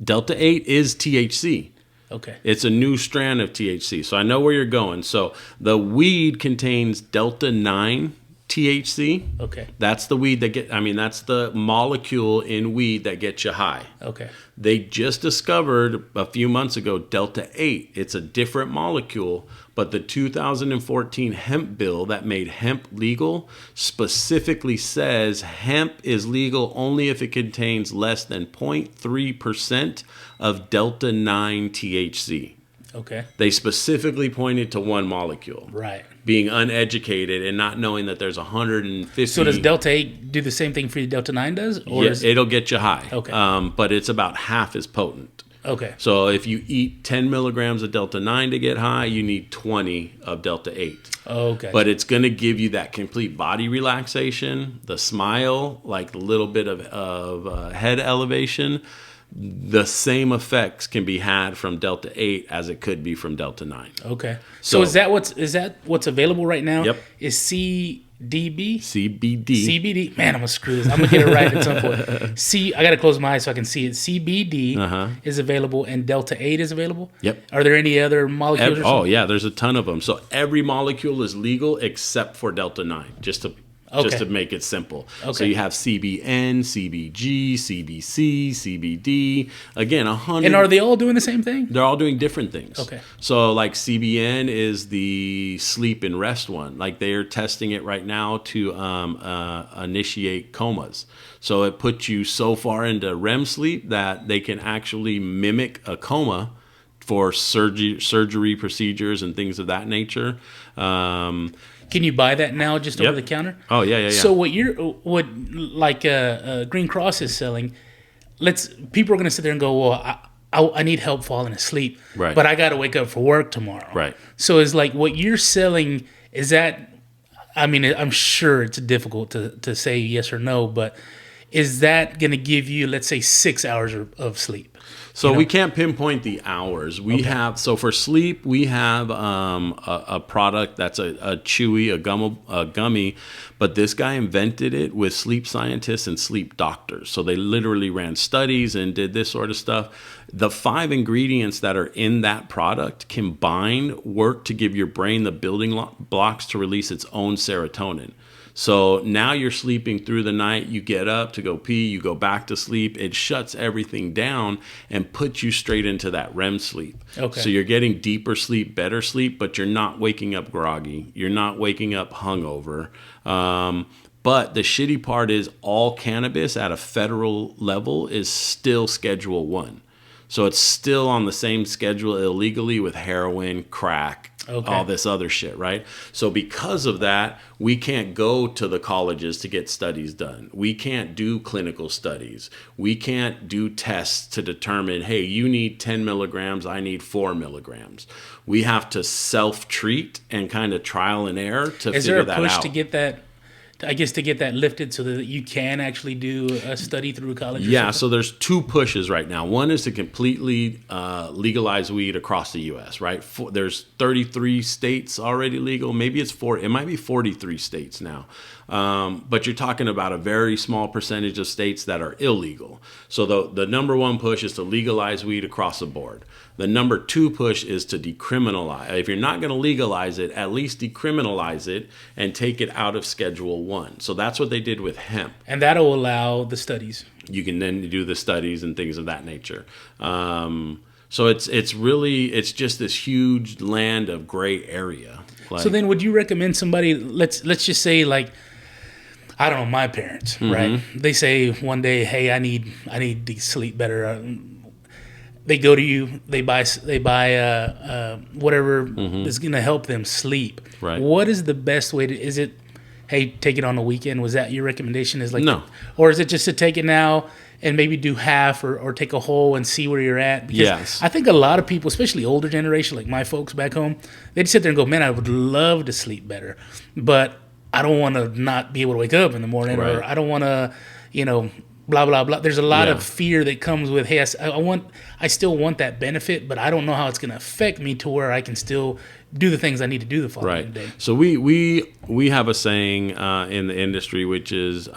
Delta 8 is THC. Okay. It's a new strand of THC. So I know where you're going. So the weed contains Delta 9 THC. Okay. That's the weed that's the molecule in weed that gets you high. Okay. They just discovered a few months ago Delta 8. It's a different molecule, but the 2014 hemp bill that made hemp legal specifically says hemp is legal only if it contains less than 0.3% of Delta 9 THC. Okay. They specifically pointed to one molecule. Right. Being uneducated and not knowing that there's 150. So does Delta 8 do the same thing for you Delta 9 does? Or Yeah, it'll get you high. Okay. But it's about half as potent. Okay. So if you eat 10 milligrams of Delta 9 to get high, you need 20 of Delta 8. Okay. But it's going to give you that complete body relaxation, the smile, like a little bit of head elevation. The same effects can be had from Delta 8 as it could be from Delta 9. Okay. So is that what's available right now? Yep. Is CBD? CBD. Man, I'm gonna screw this. I'm gonna get it right at some point. I gotta close my eyes so I can see it. CBD is available and Delta 8 is available? Yep. Are there any other molecules? Yeah, there's a ton of them. So every molecule is legal except for Delta 9, just to make it simple. Okay. So you have CBN, CBG, CBC, CBD. Again, 100. And are they all doing the same thing? They're all doing different things. Okay. So like CBN is the sleep and rest one. Like they are testing it right now to initiate comas. So it puts you so far into REM sleep that they can actually mimic a coma for surgery procedures and things of that nature. Can you buy that now just over the counter? Oh yeah. So what Green Cross is selling, people are going to sit there and go, well, I need help falling asleep, right? But I got to wake up for work tomorrow, right? So is like what you're selling, is that? I mean, I'm sure it's difficult to say yes or no, but is that going to give you, let's say, 6 hours of sleep? So we can't pinpoint the hours. We have, so for sleep, we have a product that's a chewy, a gummy, but this guy invented it with sleep scientists and sleep doctors. So they literally ran studies and did this sort of stuff. The 5 ingredients that are in that product combined work to give your brain the building blocks to release its own serotonin. So now you're sleeping through the night, you get up to go pee, you go back to sleep, it shuts everything down and puts you straight into that REM sleep. Okay. So you're getting deeper sleep, better sleep, but you're not waking up groggy. You're not waking up hungover. But the shitty part is all cannabis at a federal level is still Schedule 1. So it's still on the same schedule illegally with heroin, crack, all this other shit, right? So because of that, we can't go to the colleges to get studies done. We can't do clinical studies. We can't do tests to determine, hey, you need 10 milligrams, I need 4 milligrams. We have to self-treat and kind of trial and error to figure that out. Is there a push to get that? I guess to get that lifted so that you can actually do a study through college? Yeah, so there's 2 pushes right now. One is to completely legalize weed across the U.S., right? There's 33 states already legal. Maybe it's it might be 43 states now. But you're talking about a very small percentage of states that are illegal. So the number 1 push is to legalize weed across the board. The number 2 push is to decriminalize. If you're not going to legalize it, at least decriminalize it and take it out of Schedule 1. So that's what they did with hemp. And that'll allow the studies. You can then do the studies and things of that nature. So it's just this huge land of gray area. So then would you recommend somebody, let's just say like, I don't know, my parents, right? They say one day, hey, I need to sleep better. They go to you, they buy whatever is going to help them sleep. Right. What is the best way to, is it hey, take it on the weekend? Was that your recommendation? Is like, No. Or is it just to take it now and maybe do half or take a whole and see where you're at? Because Yes. I think a lot of people, especially older generation, like my folks back home, they'd sit there and go, man, I would love to sleep better, but I don't want to not be able to wake up in the morning, Right. or I don't want to, blah, blah, blah. There's a lot Yeah. of fear that comes with, hey, I still want that benefit, but I don't know how it's going to affect me to where I can still do the things I need to do the following Right. day. So we have a saying in the industry, which is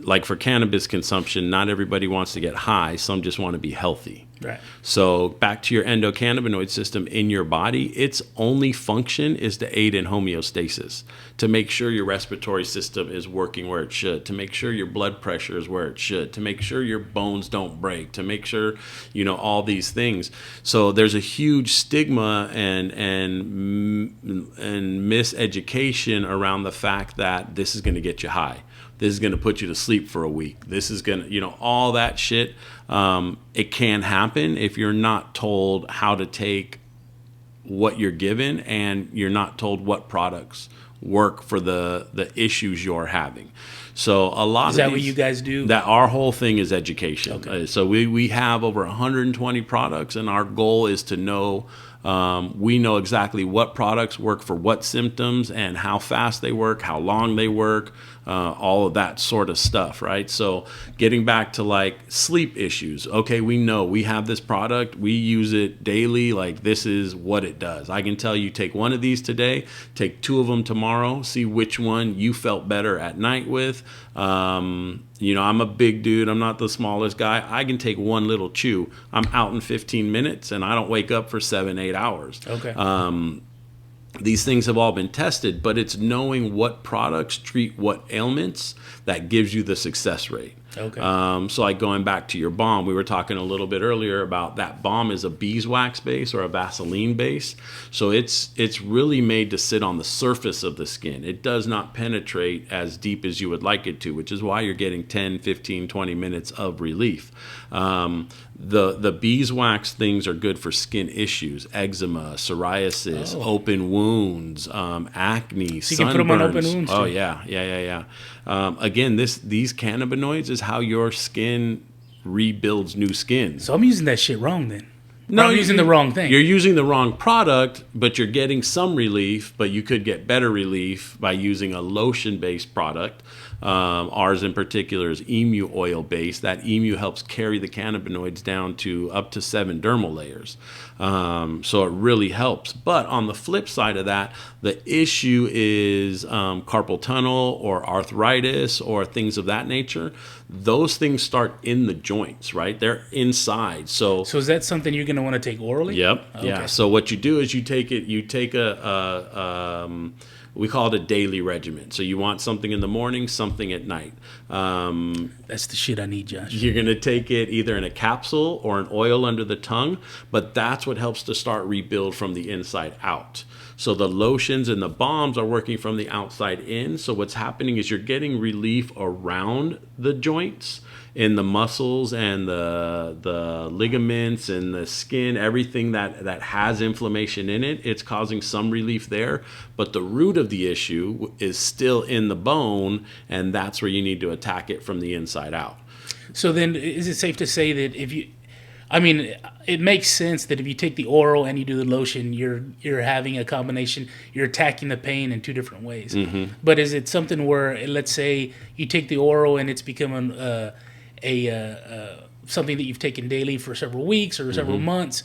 like for cannabis consumption, not everybody wants to get high. Some just want to be healthy. Right. So back to your endocannabinoid system in your body, its only function is to aid in homeostasis, to make sure your respiratory system is working where it should, to make sure your blood pressure is where it should, to make sure your bones don't break, to make sure, all these things. So there's a huge stigma and miseducation around the fact that this is going to get you high. This is going to put you to sleep for a week. This is going to, all that shit. It can happen if you're not told how to take what you're given and you're not told what products work for the issues you're having. So a lot Is of that what you guys do? That our whole thing is education. Okay. So we have over 120 products, and our goal is to know. We know exactly what products work for what symptoms and how fast they work, how long they work, all of that sort of stuff, right? So getting back to like sleep issues. Okay, we know we have this product. We use it daily. Like this is what it does. I can tell you take one of these today, take two of them tomorrow, see which one you felt better at night with. I'm a big dude. I'm not the smallest guy. I can take one little chew. I'm out in 15 minutes and I don't wake up for 7-8 hours. Okay. These things have all been tested, but it's knowing what products treat what ailments that gives you the success rate. Okay. So like going back to your balm, we were talking a little bit earlier about that balm is a beeswax base or a Vaseline base. So it's really made to sit on the surface of the skin. It does not penetrate as deep as you would like it to, which is why you're getting 10, 15, 20 minutes of relief. The beeswax things are good for skin issues, eczema, psoriasis, open wounds, acne, So you can put them on open wounds, Oh too. yeah. Again, these cannabinoids is how your skin rebuilds new skin. So I'm using that shit wrong then. No, I'm using the wrong thing. You're using the wrong product, but you're getting some relief, but you could get better relief by using a lotion-based product. Ours in particular is emu oil-based. That emu helps carry the cannabinoids down to up to 7 dermal layers. So it really helps. But on the flip side of that, the issue is carpal tunnel or arthritis or things of that nature. Those things start in the joints, right? They're inside. So is that something you're going to want to take orally? Yep. Okay. Yeah. So what you do is you take we call it a daily regimen. So you want something in the morning, something at night. That's the shit I need, Josh. You're going to take it either in a capsule or an oil under the tongue, but that's what helps to start rebuild from the inside out. So the lotions and the balms are working from the outside in. So what's happening is you're getting relief around the joints, in the muscles and the ligaments and the skin, everything that has inflammation in it, it's causing some relief there. But the root of the issue is still in the bone, and that's where you need to attack it from the inside out. So then is it safe to say that it makes sense that if you take the oral and you do the lotion, you're having a combination, you're attacking the pain in two different ways. Mm-hmm. But is it something where, let's say you take the oral and it's become something that you've taken daily for several weeks or several months,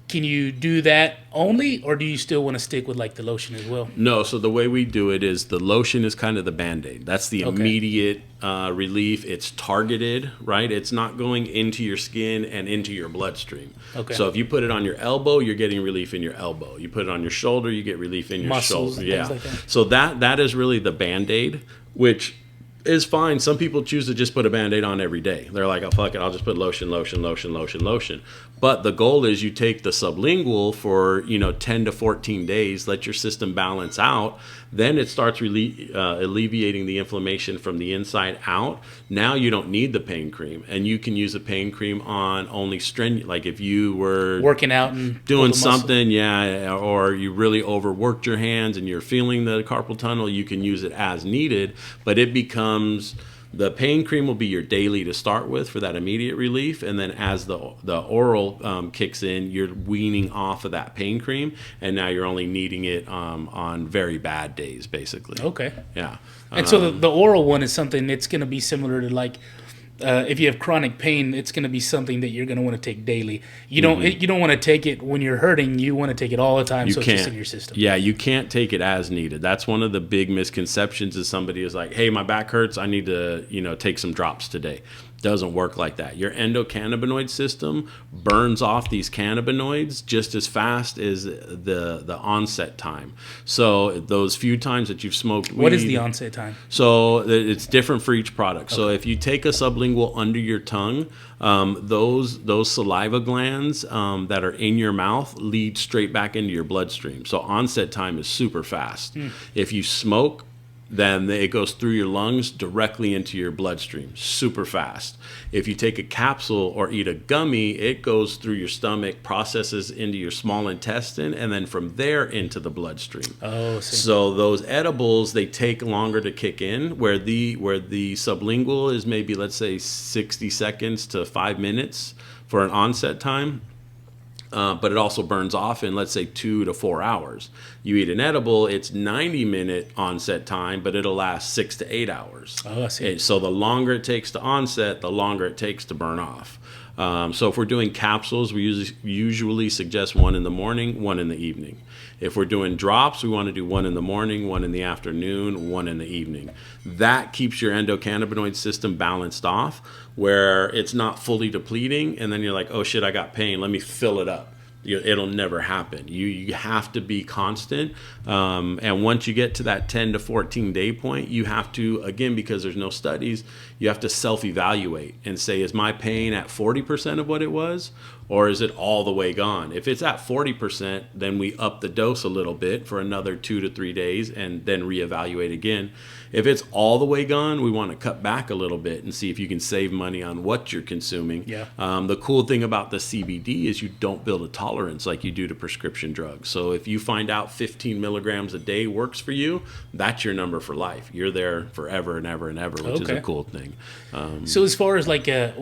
can you do that only, or do you still want to stick with like the lotion as well? No, so the way we do it is the lotion is kind of the Band-Aid. That's the immediate relief. It's targeted, right? It's not going into your skin and into your bloodstream. Okay. So if you put it on your elbow, you're getting relief in your elbow. You put it on your shoulder, you get relief in your Muscles shoulder. and things like that. So that is really the Band-Aid, which is fine. Some people choose to just put a Band-Aid on every day. They're like, oh, fuck it, I'll just put lotion, lotion, lotion, lotion, lotion. But the goal is you take the sublingual for, 10 to 14 days, let your system balance out. Then it starts alleviating the inflammation from the inside out. Now you don't need the pain cream. And you can use a pain cream on only strenuous, like if you were working out and doing something, or you really overworked your hands and you're feeling the carpal tunnel, you can use it as needed. But it becomes... The pain cream will be your daily to start with for that immediate relief, and then as the oral kicks in, you're weaning off of that pain cream, and now you're only needing it on very bad days, basically. Okay. Yeah. And so the oral one is something that's going to be similar to like, if you have chronic pain, it's going to be something that you're going to want to take daily. You don't want to take it when you're hurting. You want to take it all the time, it's just in your system. Yeah, you can't take it as needed. That's one of the big misconceptions. Is somebody is like, hey, my back hurts, I need to take some drops today. Doesn't work like that. Your endocannabinoid system burns off these cannabinoids just as fast as the onset time. So those few times that you've smoked weed... What is the onset time? So it's different for each product. Okay. So if you take a sublingual under your tongue, those saliva glands that are in your mouth lead straight back into your bloodstream. So onset time is super fast. If you smoke, then it goes through your lungs directly into your bloodstream, super fast. If you take a capsule or eat a gummy, it goes through your stomach, processes into your small intestine, and then from there into the bloodstream. Oh, so those edibles, they take longer to kick in, where the sublingual is maybe, let's say, 60 seconds to 5 minutes for an onset time. But it also burns off in, let's say, 2 to 4 hours. You eat an edible, it's 90-minute onset time, but it'll last 6 to 8 hours. Oh, I see. So the longer it takes to onset, the longer it takes to burn off. So if we're doing capsules, we usually suggest 1 in the morning, 1 in the evening. If we're doing drops, we want to do 1 in the morning, 1 in the afternoon, 1 in the evening. That keeps your endocannabinoid system balanced off, where it's not fully depleting, and then you're like, oh shit, I got pain, let me fill it up. It'll never happen. You have to be constant. And once you get to that 10 to 14 day point, you have to, again, because there's no studies, you have to self-evaluate and say, is my pain at 40% of what it was? Or is it all the way gone? If it's at 40%, then we up the dose a little bit for another 2 to 3 days and then reevaluate again. If it's all the way gone, we want to cut back a little bit and see if you can save money on what you're consuming. Yeah. The cool thing about the CBD is you don't build a tolerance like you do to prescription drugs. So if you find out 15 milligrams a day works for you, that's your number for life. You're there forever and ever and ever, which is a cool thing. So as far as like, I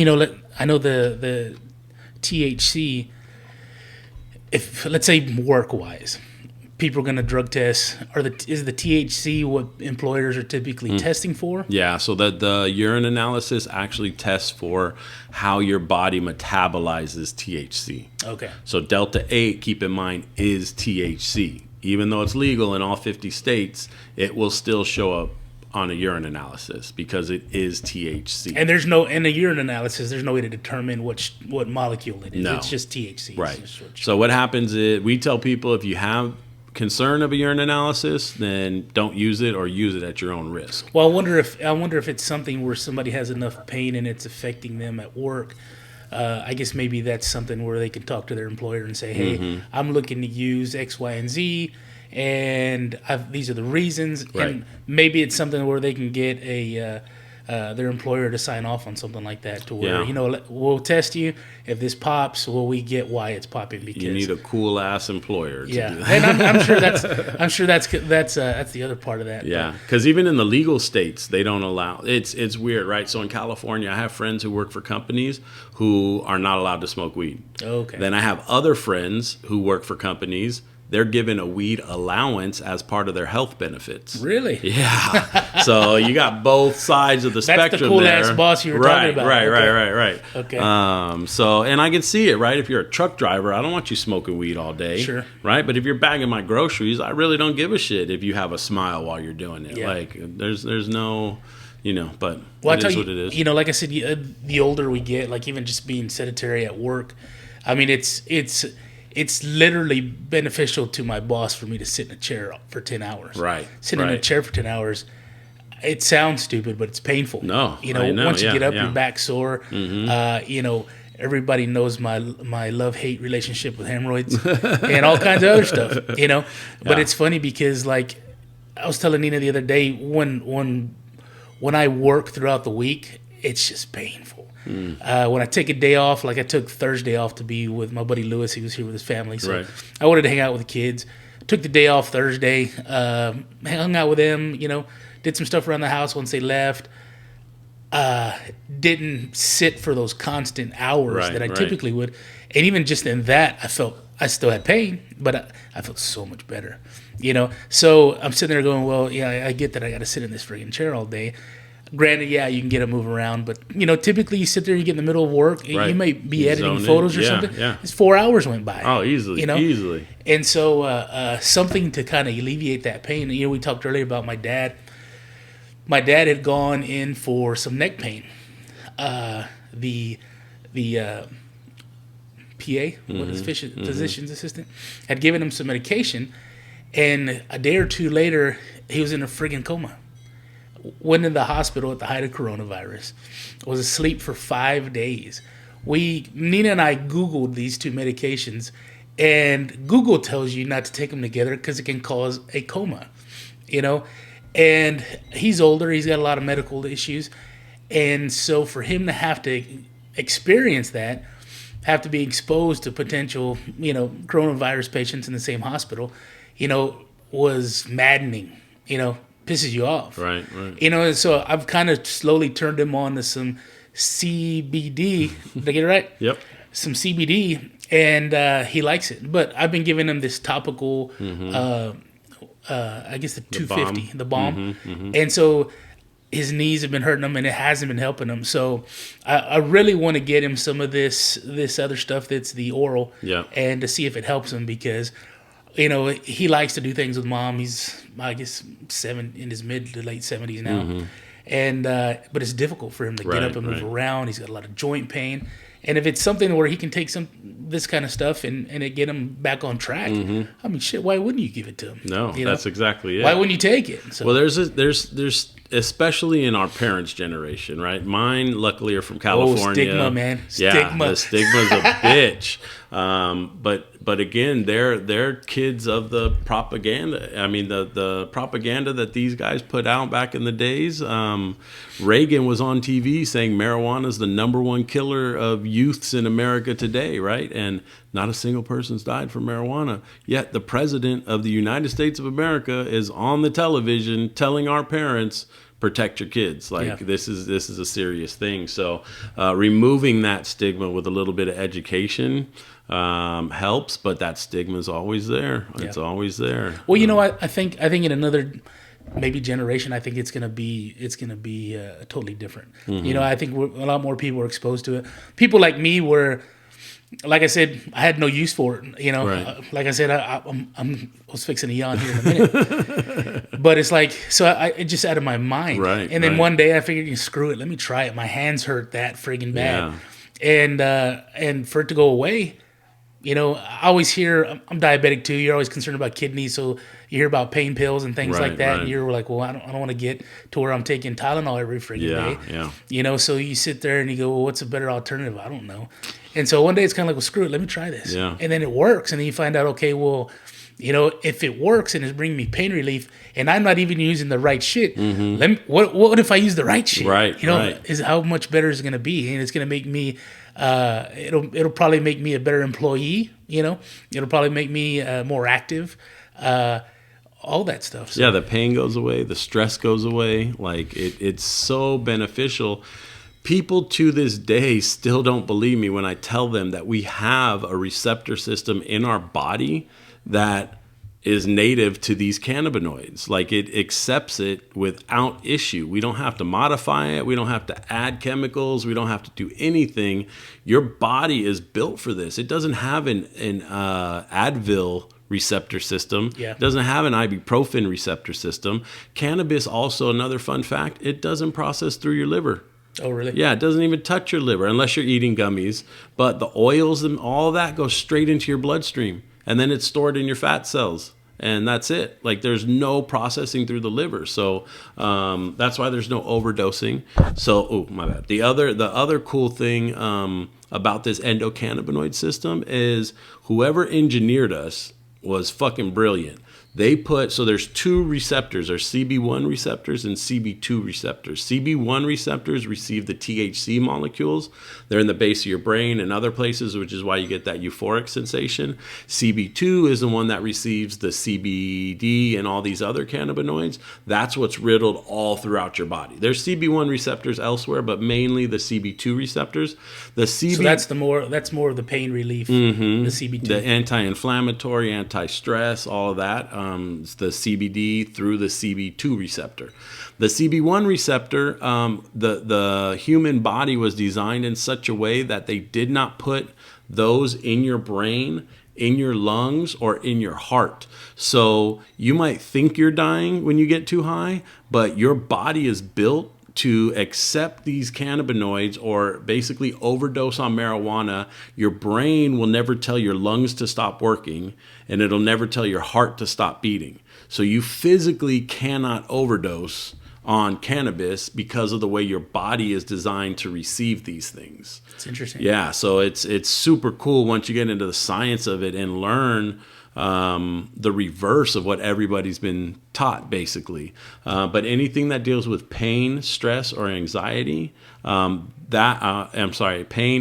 know the THC, if let's say work-wise, people are going to drug test. Is the THC what employers are typically testing for? Yeah, so the urine analysis actually tests for how your body metabolizes THC. Okay. So Delta 8, keep in mind, is THC. Even though it's legal in all 50 states, it will still show up on a urine analysis because it is THC. And in a urine analysis, there's no way to determine what molecule it is. No. It's just THC. Right. So what happens is we tell people if you have concern of a urine analysis, then don't use it or use it at your own risk. Well, I wonder if it's something where somebody has enough pain and it's affecting them at work. I guess maybe that's something where they can talk to their employer and say, hey, I'm looking to use X, Y, and Z, and these are the reasons. Right. And maybe it's something where they can get their employer to sign off on something like that, to where we'll test you. If this pops, we get why it's popping. Because you need a cool ass employer to do that. And I'm sure that's the other part of that. Yeah, because even in the legal states, they don't allow. It's weird, right? So in California, I have friends who work for companies who are not allowed to smoke weed. Okay. Then I have other friends who work for companies. They're given a weed allowance as part of their health benefits. Really? Yeah. So you got both sides of the spectrum there. That's the cool-ass boss you were talking about. Right. Okay. So, and I can see it, right? If you're a truck driver, I don't want you smoking weed all day. Sure. Right? But if you're bagging my groceries, I really don't give a shit if you have a smile while you're doing it. Yeah. Like, there's no... but well, it is what it is. Like I said, the older we get, like even just being sedentary at work, I mean, it's literally beneficial to my boss for me to sit in a chair for 10 hours. Right. Sitting in a chair for 10 hours, it sounds stupid, but it's painful. No, you know, I know, once you yeah, get up, yeah. your back sore. You know, everybody knows my love-hate relationship with hemorrhoids and all kinds of other stuff. You know, but Yeah. it's funny because like I was telling Nina the other day, when I work throughout the week, it's just painful. When I take a day off, like I took Thursday off to be with my buddy Lewis, he was here with his family, so Right. I wanted to hang out with the kids. Took the day off Thursday, hung out with them, you know, did some stuff around the house once they left. Didn't sit for those constant hours Right, that I right. typically would. And even just in that, I still had pain, but I felt so much better, you know? So I'm sitting there going, well, yeah, I get that I got to sit in this friggin' chair all day. Granted, yeah, you can get to move around, but, you know, typically you sit there, you get in the middle of work, and Right. you might be You editing zone in. photos or Yeah, something. yeah. It's 4 hours went by. Oh, easily, You know? easily. And so something to kind of alleviate that pain. You know, we talked earlier about my dad. My dad had gone in for some neck pain. The PA, what is physician's assistant, had given him some medication, and a day or two later, he was in a friggin' coma. Went in the hospital at the height of coronavirus. Was asleep for 5 days. Nina and I Googled these two medications, and Google tells you not to take them together because it can cause a coma, you know? And he's older, he's got a lot of medical issues. And so for him to have to experience that, have to be exposed to potential, you know, coronavirus patients in the same hospital, you know, was maddening, you know, pisses you off. Right, right. You know, and so I've kind of slowly turned him on to some CBD. Did I get it right? Yep. Some CBD, and he likes it. But I've been giving him this topical, I guess the 250, the balm. And so his knees have been hurting him, and it hasn't been helping him. So I really want to get him some of this other stuff that's the oral, Yeah. and to see if it helps him because, you know, he likes to do things with mom. He's, I guess, in his mid to late 70s now. And but it's difficult for him to get Right, up and move right. around. He's got a lot of joint pain. And if it's something where he can take this kind of stuff and it get him back on track, I mean, shit, why wouldn't you give it to him? No, You know? that's exactly it. Why wouldn't you take it? So, Well, there's especially in our parents' generation, right? Mine, luckily, are from California. stigma, man. Yeah, Stigma. the stigma's a bitch. But again, they're kids of the propaganda. I mean, the propaganda that these guys put out back in the days. Reagan was on TV saying marijuana is the #1 killer of youths in America today, right? And not a single person's died from marijuana. Yet the president of the United States of America is on the television telling our parents, protect your kids. Like Yeah. this is a serious thing. So removing that stigma with a little bit of education helps, but that stigma is always there. It's Yeah. always there. well, you know, I think in another maybe generation, I think it's gonna be totally different. You know, I think a lot more people are exposed to it. People like me were. Like I said, I had no use for it. You know, Right. like I said, I was fixing to yawn here in a minute. But it's like, so it just out of my mind. Right, And then right. one day I figured, screw it, let me try it. My hands hurt that friggin' bad. And for it to go away, you know, I always hear, I'm diabetic too. You're always concerned about kidneys. So you hear about pain pills and things Right, like that. right. And you're like, well, I don't want to get to where I'm taking Tylenol every friggin' Yeah, day. yeah. You know, so you sit there and you go, well, what's a better alternative? I don't know. And so one day it's kind of like, well, screw it, let me try this. Yeah. And then it works. And then you find out, okay, well, you know, if it works and it's bringing me pain relief and I'm not even using the right shit, what if I use the right shit? Right, You know, right. is how much better is it going to be? And it's going to make me, it'll probably make me a better employee, you know? It'll probably make me more active, all that stuff. So, Yeah, the pain goes away, the stress goes away. Like it's so beneficial. People to this day still don't believe me when I tell them that we have a receptor system in our body that is native to these cannabinoids. Like it accepts it without issue. We don't have to modify it. We don't have to add chemicals. We don't have to do anything. Your body is built for this. It doesn't have an Advil receptor system. Yeah. It doesn't have an ibuprofen receptor system. Cannabis, also another fun fact, it doesn't process through your liver. Oh, really? Yeah, it doesn't even touch your liver unless you're eating gummies. But the oils and all that goes straight into your bloodstream. And then it's stored in your fat cells. and that's it. Like there's no processing through the liver. So that's why there's no overdosing. So, oh, my bad. The other cool thing about this endocannabinoid system is whoever engineered us was fucking brilliant. So there's two receptors, there's CB1 receptors and CB2 receptors. CB1 receptors receive the THC molecules. They're in the base of your brain and other places, which is why you get that euphoric sensation. CB2 is the one that receives the CBD and all these other cannabinoids. That's what's riddled all throughout your body. There's CB1 receptors elsewhere, but mainly the CB2 receptors. So that's more of the pain relief, the CB2. The anti-inflammatory, anti-stress, all of that. It's the CBD through the CB2 receptor. The CB1 receptor, the human body was designed in such a way that they did not put those in your brain, in your lungs, or in your heart. So you might think you're dying when you get too high, but your body is built to accept these cannabinoids or basically overdose on marijuana. Your brain will never tell your lungs to stop working, and it'll never tell your heart to stop beating. So you physically cannot overdose on cannabis because of the way your body is designed to receive these things. It's interesting. Yeah, so it's super cool once you get into the science of it and learn the reverse of what everybody's been taught, basically. But anything that deals with pain, stress, or anxiety, pain,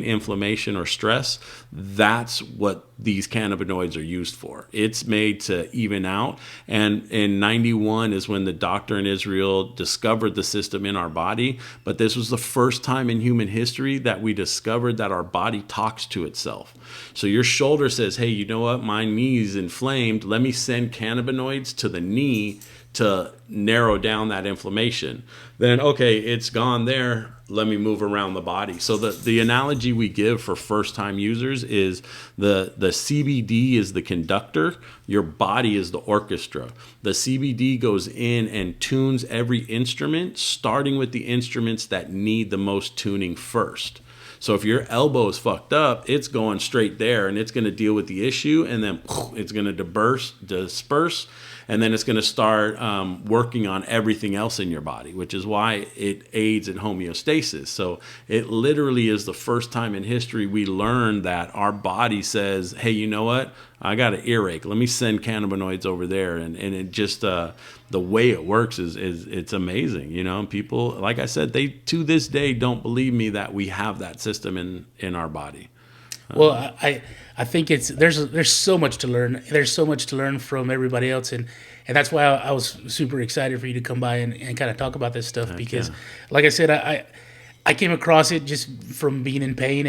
inflammation, or stress, that's what these cannabinoids are used for. It's made to even out. And in 91 is when the doctor in Israel discovered the system in our body. But this was the first time in human history that we discovered that our body talks to itself. So your shoulder says, hey, you know what? My knee's inflamed. Let me send cannabinoids to the knee to narrow down that inflammation. Then, okay, it's gone there. Let me move around the body. So the analogy we give for first-time users is the CBD is the conductor. Your body is the orchestra. The CBD goes in and tunes every instrument, starting with the instruments that need the most tuning first. So if your elbow is fucked up, it's going straight there, and it's going to deal with the issue, and then it's going to disperse, and then it's going to start working on everything else in your body, which is why it aids in homeostasis. So it literally is the first time in history we learned that our body says, hey, you know what? I got an earache. Let me send cannabinoids over there. And it just, the way it works is it's amazing. You know, people, like I said, they to this day don't believe me that we have that system in our body. Well, I think there's so much to learn. There's so much to learn from everybody else, and that's why I was super excited for you to come by and kind of talk about this stuff. Because, like I said, I came across it just from being in pain,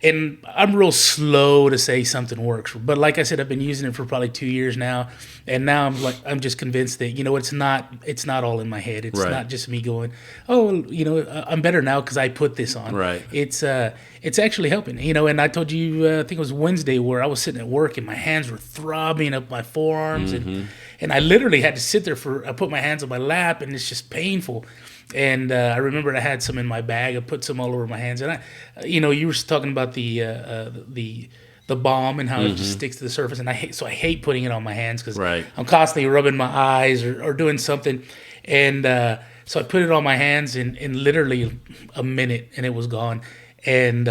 and I'm real slow to say something works. But like I said, I've been using it for probably 2 years now, and now I'm just convinced that, you know, it's not all in my head. It's not just me going, oh, you know, I'm better now because I put this on. Right. It's actually helping, you know. And I told you, I think it was Wednesday, where I was sitting at work and my hands were throbbing up my forearms, and I literally had to sit there I put my hands on my lap, and it's just painful. And I remembered I had some in my bag. I put some all over my hands. And you know, you were talking about the balm and how it just sticks to the surface. And I hate putting it on my hands because I'm constantly rubbing my eyes or doing something. And so I put it on my hands in literally a minute, and it was gone. And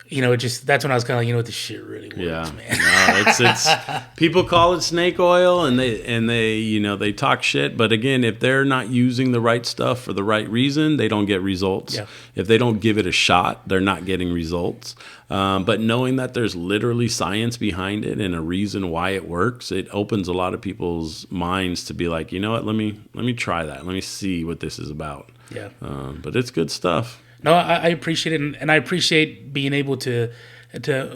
you know, that's when I was kind of like, you know what, this shit really works, man. No, it's people call it snake oil, and they you know, they talk shit, but again, if they're not using the right stuff for the right reason, they don't get results. Yeah. If they don't give it a shot, they're not getting results. But knowing that there's literally science behind it and a reason why it works, it opens a lot of people's minds to be like, you know what, let me try that. Let me see what this is about. Yeah. But it's good stuff. No, I appreciate it, and I appreciate being able to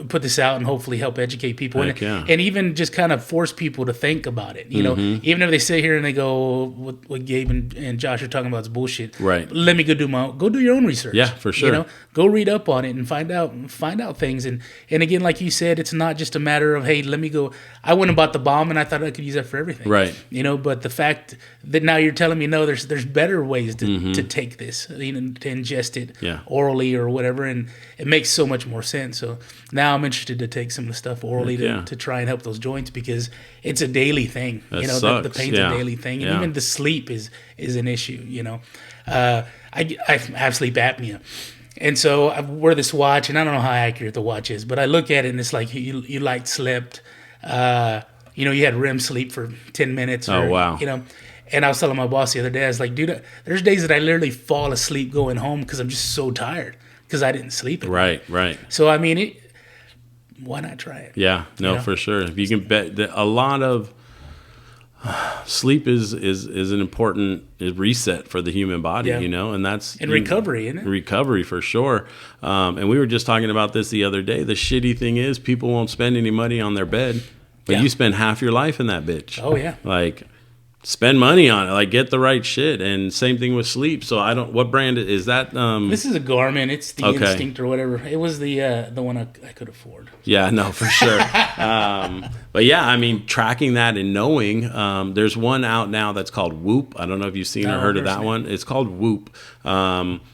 put this out and hopefully help educate people, and even just kind of force people to think about it. You know, even if they sit here and they go, "What Gabe and Josh are talking about is bullshit." Right. Let me go do your own research. Yeah, for sure. You know, go read up on it and find out things. And again, like you said, it's not just a matter of, hey, let me go. I went and bought the bomb, and I thought I could use that for everything. Right. You know, but the fact that now you're telling me, no, there's better ways to take this, you know, to ingest it orally or whatever, and it makes so much more sense. So now I'm interested to take some of the stuff orally to try and help those joints, because it's a daily thing. That The pain's a daily thing, and even the sleep is an issue. I have sleep apnea. And so I wear this watch, and I don't know how accurate the watch is, but I look at it and it's like you light slept. You had REM sleep for 10 minutes. Oh, wow. And I was telling my boss the other day, I was like, dude, there's days that I literally fall asleep going home because I'm just so tired because I didn't sleep. Right. So, I mean, why not try it? Yeah, no, for sure. If you can bet that a lot of sleep is an important reset for the human body, and that's recovery, isn't it? Recovery for sure. And we were just talking about this the other day. The shitty thing is people won't spend any money on their bed, but you spend half your life in that bitch. Oh yeah. Like, spend money on it. Like, get the right shit. And same thing with sleep. So what brand is that? This is a Garmin. It's the Instinct or whatever. It was the one I could afford. Yeah, no, for sure. But yeah, I mean, tracking that and knowing, there's one out now that's called Whoop. I don't know if you've seen or heard of that one. It's called Whoop.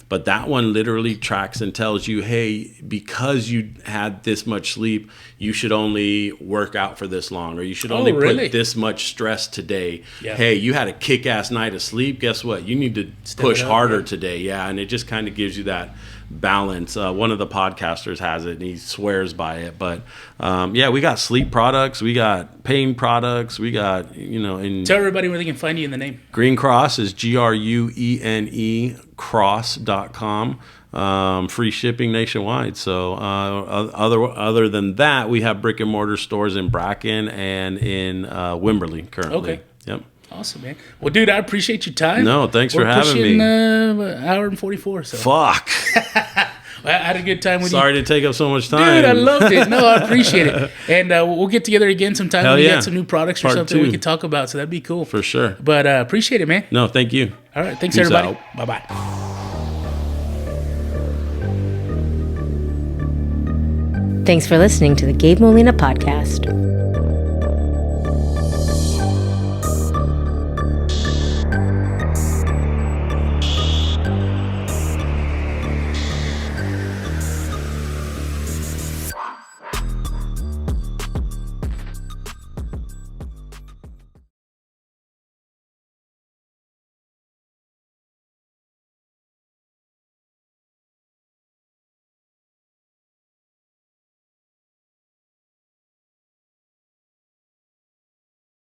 But that one literally tracks and tells you, hey, because you had this much sleep, you should only work out for this long, or you should only put this much stress today. Yeah. Hey, you had a kick-ass night of sleep. Guess what? You need to push harder today. Yeah, and it just kind of gives you that balance. One of the podcasters has it, and he swears by it. But we got sleep products, we got pain products, we got tell everybody where they can find you in the name. Green Cross is GRUENE cross.com. Free shipping nationwide. So other than that, we have brick and mortar stores in Bracken and in Wimberley currently. Okay. Yep. Awesome, man. Well, dude, I appreciate your time. No, thanks for having me. An hour and 44. So. Fuck. I had a good time with you. Sorry to take up so much time. Dude, I loved it. No, I appreciate it. And we'll get together again sometime when you get some new products or something we can talk about. So that'd be cool. For sure. But appreciate it, man. No, thank you. All right. Thanks, everybody. Bye-bye. Thanks for listening to the Gabe Molina Podcast.